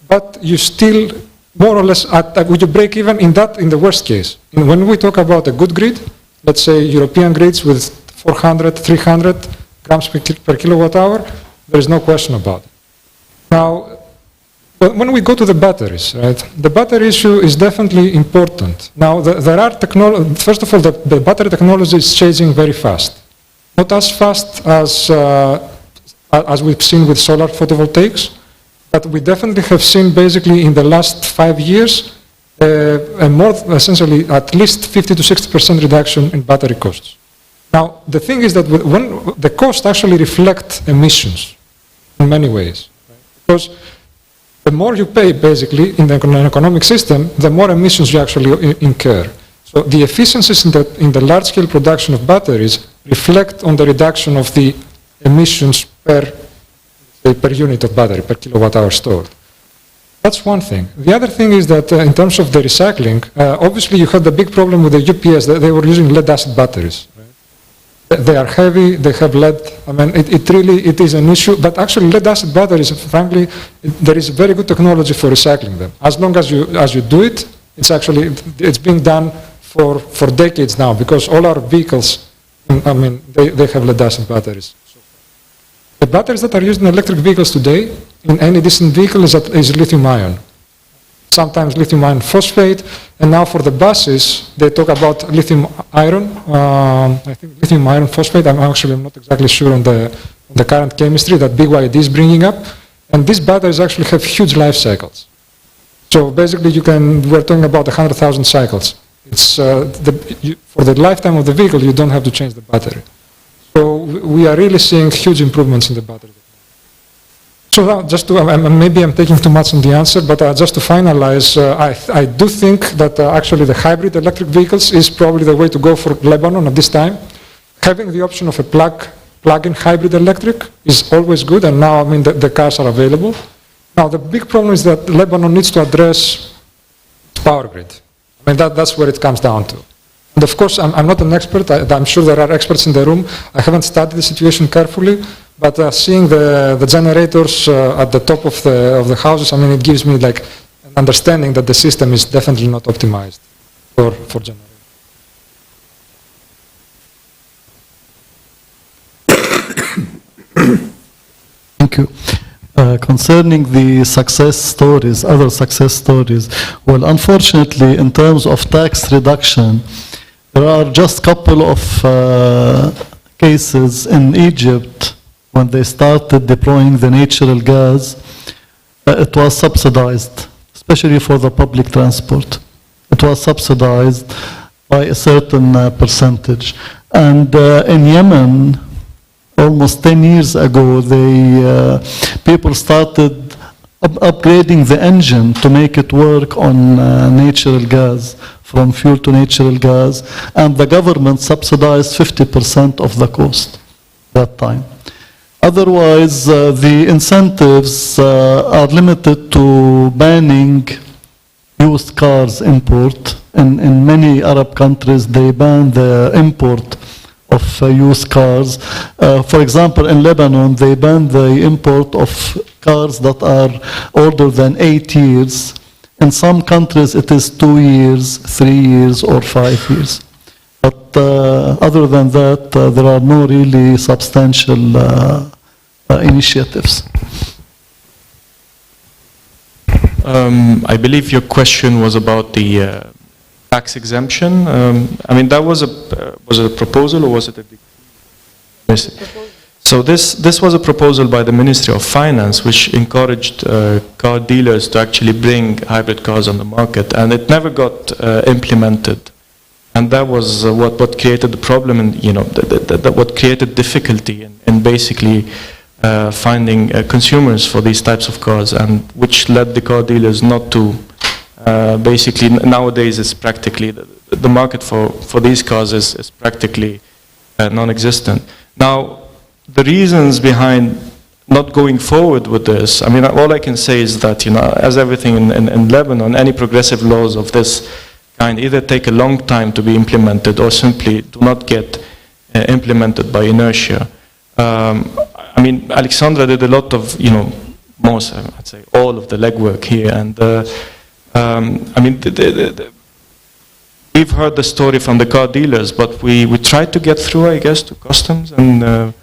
but you still more or less would you break even in the worst case. And when we talk about a good grid, let's say European grids with 400, 300 grams per kilowatt hour, there is no question about it. Now, when we go to the batteries, right, the battery issue is definitely important. Now, there are first of all, the battery technology is changing very fast. Not as fast as we've seen with solar photovoltaics, but we definitely have seen basically in the last 5 years a more, essentially, at least 50 to 60% reduction in battery costs. Now, the thing is that when the cost actually reflect emissions in many ways, right? Because the more you pay, basically, in an economic system, the more emissions you actually incur. So the efficiencies in the large-scale production of batteries reflect on the reduction of the emissions per unit of battery, per kilowatt hour stored. That's one thing. The other thing is that in terms of the recycling, obviously you had the big problem with the UPS, that they were using lead-acid batteries. Right? They are heavy, they have lead. I mean, it is an issue, but actually lead-acid batteries, frankly, there is very good technology for recycling them. As long as you do it, it's being done for decades now, because all our vehicles, I mean, they have lead-acid batteries. The batteries that are used in electric vehicles today, in any decent vehicle, is lithium-ion. Sometimes lithium-ion phosphate, and now for the buses, they talk about lithium-iron. I think lithium-iron phosphate. I'm not exactly sure on the current chemistry that BYD is bringing up. And these batteries actually have huge life cycles. So basically, we're talking about 100,000 cycles. It's for the lifetime of the vehicle, you don't have to change the battery. So we are really seeing huge improvements in the battery. So now, maybe I'm taking too much on the answer, but just to finalize, I do think that actually the hybrid electric vehicles is probably the way to go for Lebanon at this time. Having the option of a plug-in hybrid electric is always good, and now, I mean, the cars are available. Now, the big problem is that Lebanon needs to address its power grid. I mean, that's where it comes down to. And of course, I'm not an expert. I'm sure there are experts in the room. I haven't studied the situation carefully, but seeing the generators at the top of the houses, I mean, it gives me like an understanding that the system is definitely not optimized for generators. Thank you. Concerning the success stories, other success stories, well, unfortunately, in terms of tax reduction, there are just a couple of cases in Egypt when they started deploying the natural gas. It was subsidized, especially for the public transport. It was subsidized by a certain percentage. And in Yemen, almost 10 years ago, people started upgrading the engine to make it work on natural gas, from fuel to natural gas, and the government subsidized 50% of the cost that time. Otherwise, the incentives are limited to banning used cars import. In many Arab countries, they ban the import of used cars. For example, in Lebanon, they ban the import of cars that are older than 8 years. In some countries, it is 2 years, 3 years, or 5 years. But other than that, there are no really substantial initiatives. I believe your question was about the tax exemption. I mean, that was a proposal, or was it a decree? So this was a proposal by the Ministry of Finance, which encouraged car dealers to actually bring hybrid cars on the market, and it never got implemented. And that was what created the problem, and what created difficulty in basically finding consumers for these types of cars, and which led the car dealers not to. Basically, nowadays it's practically the market for these cars is practically non-existent. Now, the reasons behind not going forward with this, I mean, all I can say is that, as everything in Lebanon, any progressive laws of this kind either take a long time to be implemented or simply do not get implemented by inertia. I mean, Alexandra did a lot of, most, I'd say, all of the legwork here, and I mean, we've heard the story from the car dealers, but we tried to get through, I guess, to customs and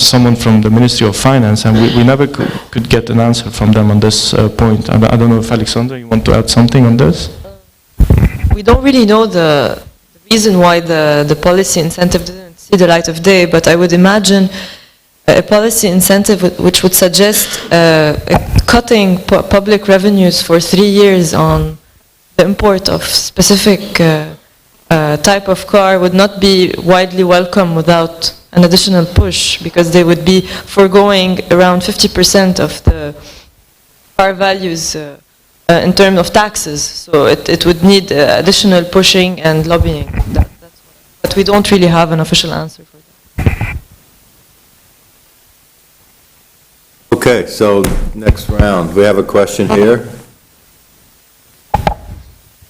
someone from the Ministry of Finance, and we never could get an answer from them on this point. I don't know if Alexandra, you want to add something on this? We don't really know the reason why the policy incentive didn't see the light of day, but I would imagine a policy incentive which would suggest cutting public revenues for 3 years on the import of specific type of car would not be widely welcome without an additional push, because they would be foregoing around 50% of the car values in terms of taxes. So it would need additional pushing and lobbying. But we don't really have an official answer for that. Okay, so next round. We have a question here.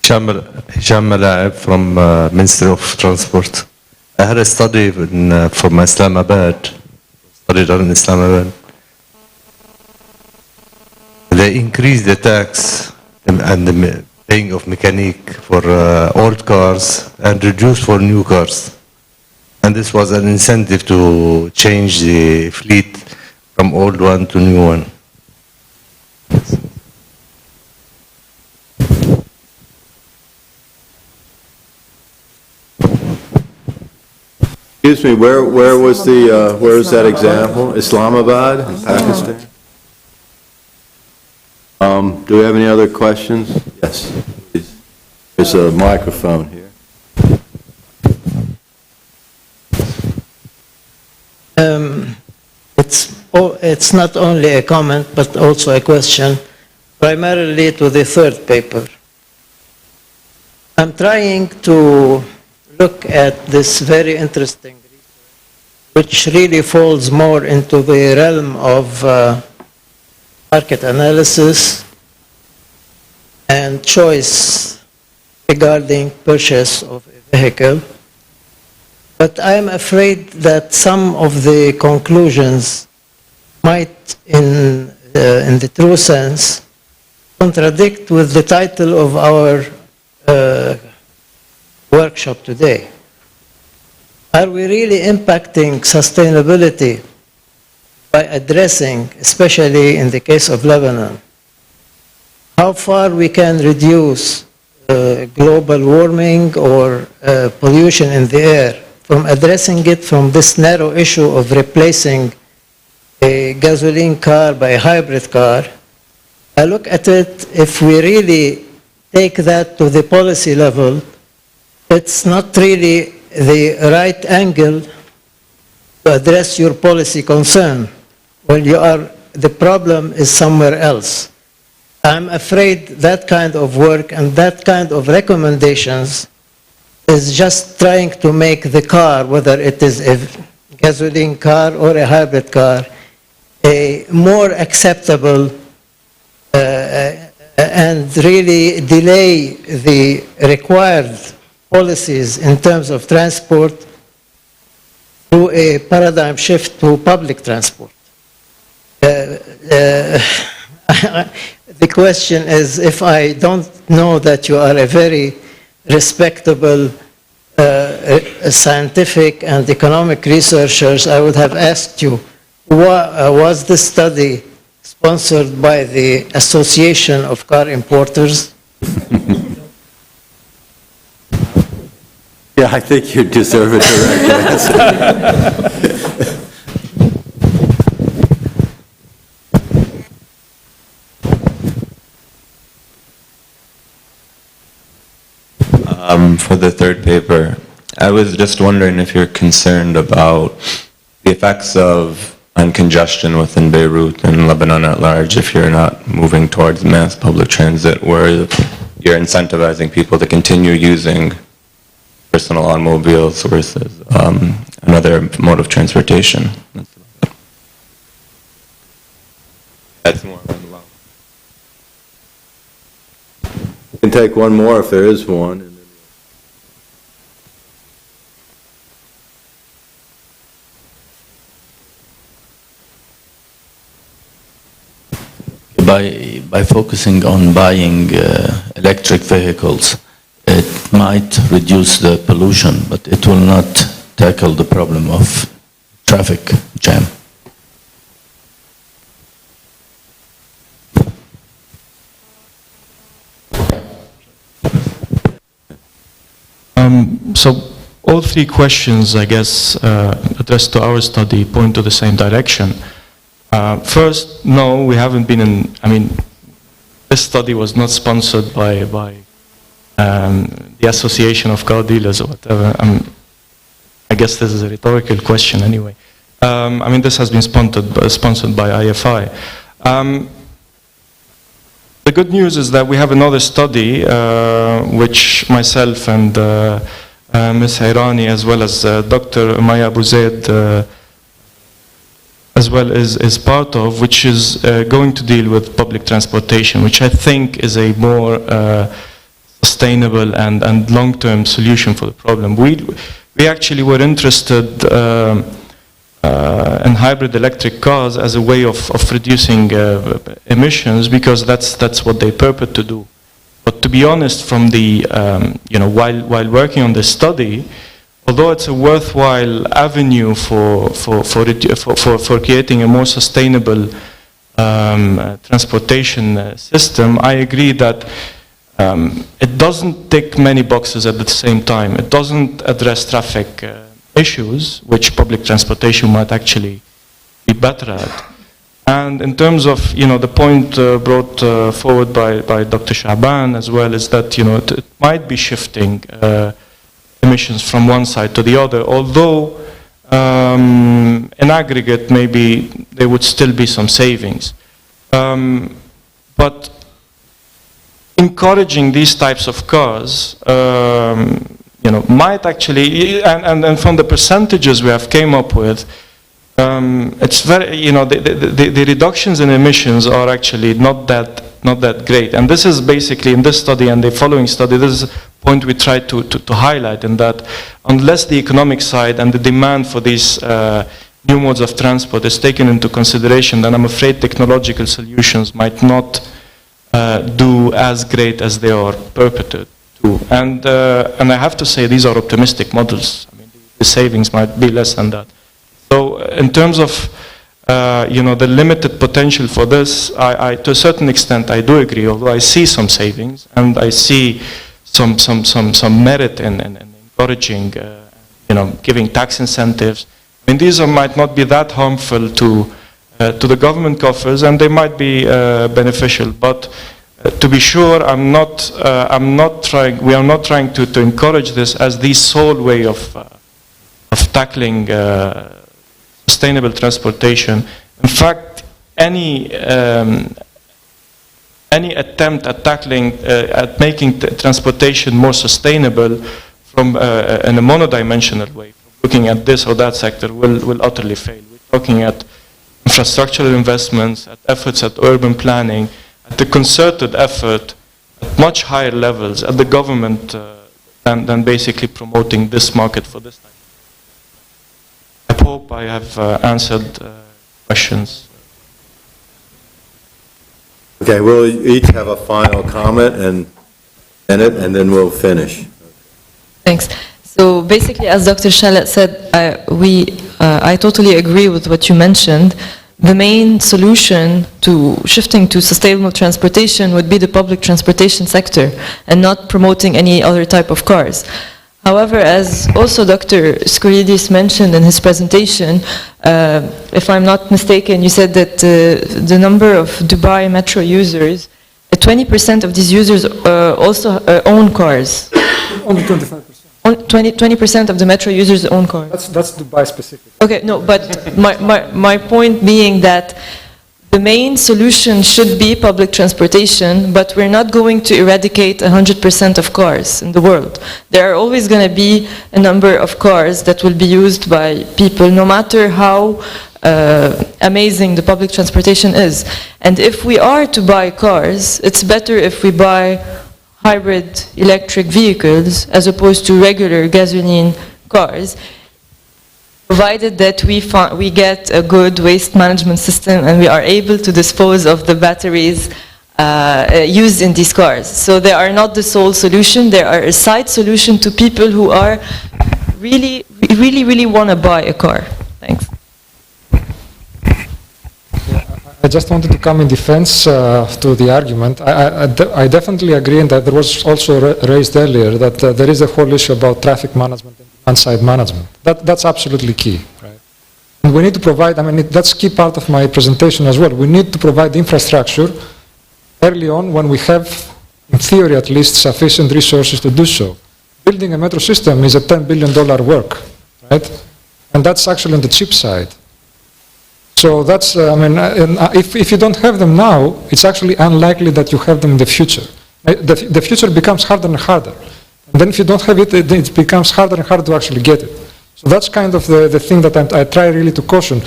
Issam Malaab from Ministry of Transport. I had a study from Islamabad, studied in Islamabad. They increased the tax and the paying of mechanic for old cars and reduced for new cars. And this was an incentive to change the fleet from old one to new one. Excuse me, where was where is that example? Islamabad in Pakistan? Do we have any other questions? Yes, please. There's a microphone here. It's not only a comment, but also a question, primarily to the third paper. I'm trying to look at this very interesting research, which really falls more into the realm of market analysis and choice regarding purchase of a vehicle. But I'm afraid that some of the conclusions might, in the true sense, contradict with the title of our workshop today. Are we really impacting sustainability by addressing, especially in the case of Lebanon, how far we can reduce global warming or pollution in the air from addressing it from this narrow issue of replacing a gasoline car by a hybrid car? I look at it, if we really take that to the policy level, it's not really the right angle to address your policy concern when the problem is somewhere else. I'm afraid that kind of work and that kind of recommendations is just trying to make the car, whether it is a gasoline car or a hybrid car, a more acceptable and really delay the required policies in terms of transport through a paradigm shift to public transport. The question is, if I don't know that you are a very respectable scientific and economic researchers, I would have asked you, was this study sponsored by the Association of Car Importers? Yeah, I think you deserve a direct answer. For the third paper, I was just wondering if you're concerned about the effects on congestion within Beirut and Lebanon at large if you're not moving towards mass public transit where you're incentivizing people to continue using personal automobiles versus another mode of transportation. That's more long. You can take one more if there is one. By focusing on buying electric vehicles, it might reduce the pollution, but it will not tackle the problem of traffic jam. So all three questions, I guess, addressed to our study point to the same direction. First, no, we haven't been in, I mean, this study was not sponsored by the Association of Car Dealers or whatever. I guess this is a rhetorical question anyway. I mean, this has been sponsored by IFI. The good news is that we have another study, which myself and Ms. Irani, as well as Dr. Maya Abu Zaid, as well is part of, which is going to deal with public transportation, which I think is a more sustainable and long-term solution for the problem. We actually were interested in hybrid electric cars as a way of reducing emissions because that's what they purport to do. But to be honest, from the while working on this study, although it's a worthwhile avenue for creating a more sustainable transportation system, I agree that it doesn't tick many boxes at the same time. It doesn't address traffic issues, which public transportation might actually be better at. And in terms of, the point brought forward by Dr. Chaaban as well, is that, it might be shifting emissions from one side to the other, although in aggregate maybe there would still be some savings. But encouraging these types of cars, might actually, and from the percentages we have came up with, it's very, the reductions in emissions are actually not that great. And this is basically in this study and the following study, this is a point we try to highlight, in that unless the economic side and the demand for these new modes of transport is taken into consideration, then I'm afraid technological solutions might not do as great as they are purported to. And I have to say these are optimistic models. I mean, the savings might be less than that. So in terms of the limited potential for this, I to a certain extent I do agree, although I see some savings and I see some merit in encouraging, giving tax incentives. I mean, these might not be that harmful to the government coffers, and they might be beneficial. But to be sure, we are not trying to encourage this as the sole way of tackling sustainable transportation. In fact, any attempt at making transportation more sustainable from in a monodimensional way, looking at this or that sector, will utterly fail. We're talking at infrastructural investments, at efforts at urban planning, at the concerted effort at much higher levels at the government than basically promoting this market for this type. I hope I have answered questions. Okay, we'll each have a final comment and then we'll finish. Thanks. So basically, as Dr. Chalak said, I totally agree with what you mentioned. The main solution to shifting to sustainable transportation would be the public transportation sector and not promoting any other type of cars. However, as also Dr. Sgouridis mentioned in his presentation, if I'm not mistaken, you said that the number of Dubai metro users, 20% of these users also own cars. Only 25%. 20% of the metro users own cars. That's Dubai specific. Okay, no, but my point being that the main solution should be public transportation, but we're not going to eradicate 100% of cars in the world. There are always going to be a number of cars that will be used by people, no matter how amazing the public transportation is. And if we are to buy cars, it's better if we buy hybrid electric vehicles as opposed to regular gasoline cars, provided that we get a good waste management system and we are able to dispose of the batteries used in these cars. So they are not the sole solution, they are a side solution to people who are really want to buy a car. Thanks. I just wanted to come in defense to the argument. I definitely agree, and that there was also raised earlier that there is a whole issue about traffic management and demand-side management. That's absolutely key, right? And we need to provide, that's key part of my presentation as well. We need to provide infrastructure early on when we have, in theory at least, sufficient resources to do so. Building a metro system is a $10 billion work, right? And that's actually on the cheap side. So that's, if you don't have them now, it's actually unlikely that you have them in the future. The future becomes harder and harder. And then if you don't have it, it becomes harder and harder to actually get it. So that's kind of the thing that I try really to caution.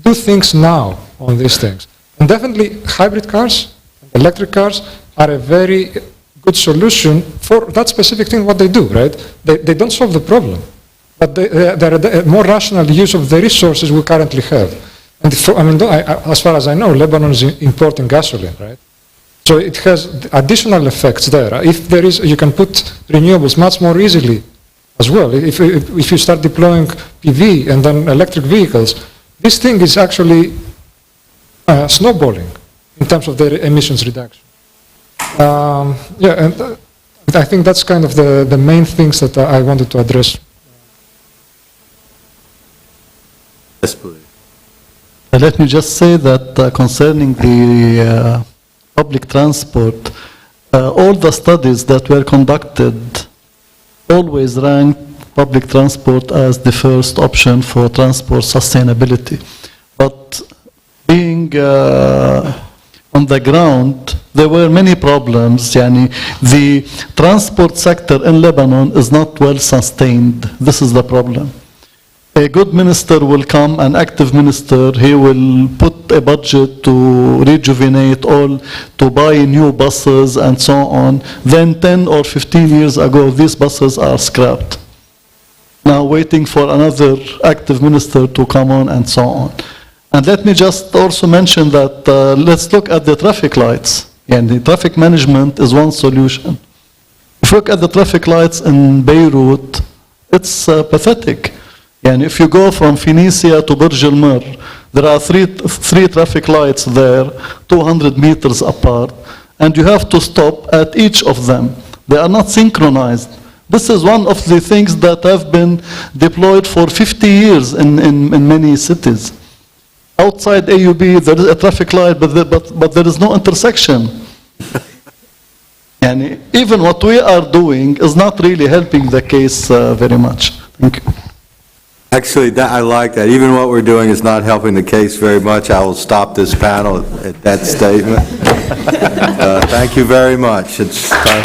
Do things now on these things. And definitely hybrid cars, electric cars are a very good solution for that specific thing, what they do, right? They don't solve the problem, but they're a more rational use of the resources we currently have. And as far as I know, Lebanon is importing gasoline, right? So it has additional effects there. If there is, you can put renewables much more easily as well. If you start deploying PV and then electric vehicles, this thing is actually snowballing in terms of the emissions reduction. And I think that's kind of the main things that I wanted to address. Yes, please. Let me just say that concerning the public transport, all the studies that were conducted always ranked public transport as the first option for transport sustainability. But being on the ground, there were many problems. The transport sector in Lebanon is not well sustained. This is the problem. A good minister will come, an active minister, he will put a budget to rejuvenate all, to buy new buses and so on. Then 10 or 15 years ago, these buses are scrapped. Now waiting for another active minister to come on and so on. And let me just also mention that let's look at the traffic lights. And the traffic management is one solution. If you look at the traffic lights in Beirut, it's pathetic. And if you go from Phoenicia to Burj Al Mir, there are three traffic lights there, 200 meters apart, and you have to stop at each of them. They are not synchronized. This is one of the things that have been deployed for 50 years in many cities. Outside AUB, there is a traffic light, but there is no intersection. And even what we are doing is not really helping the case very much. Thank you. Actually, I like that. Even what we're doing is not helping the case very much. I will stop this panel at that statement. Thank you very much. It's time.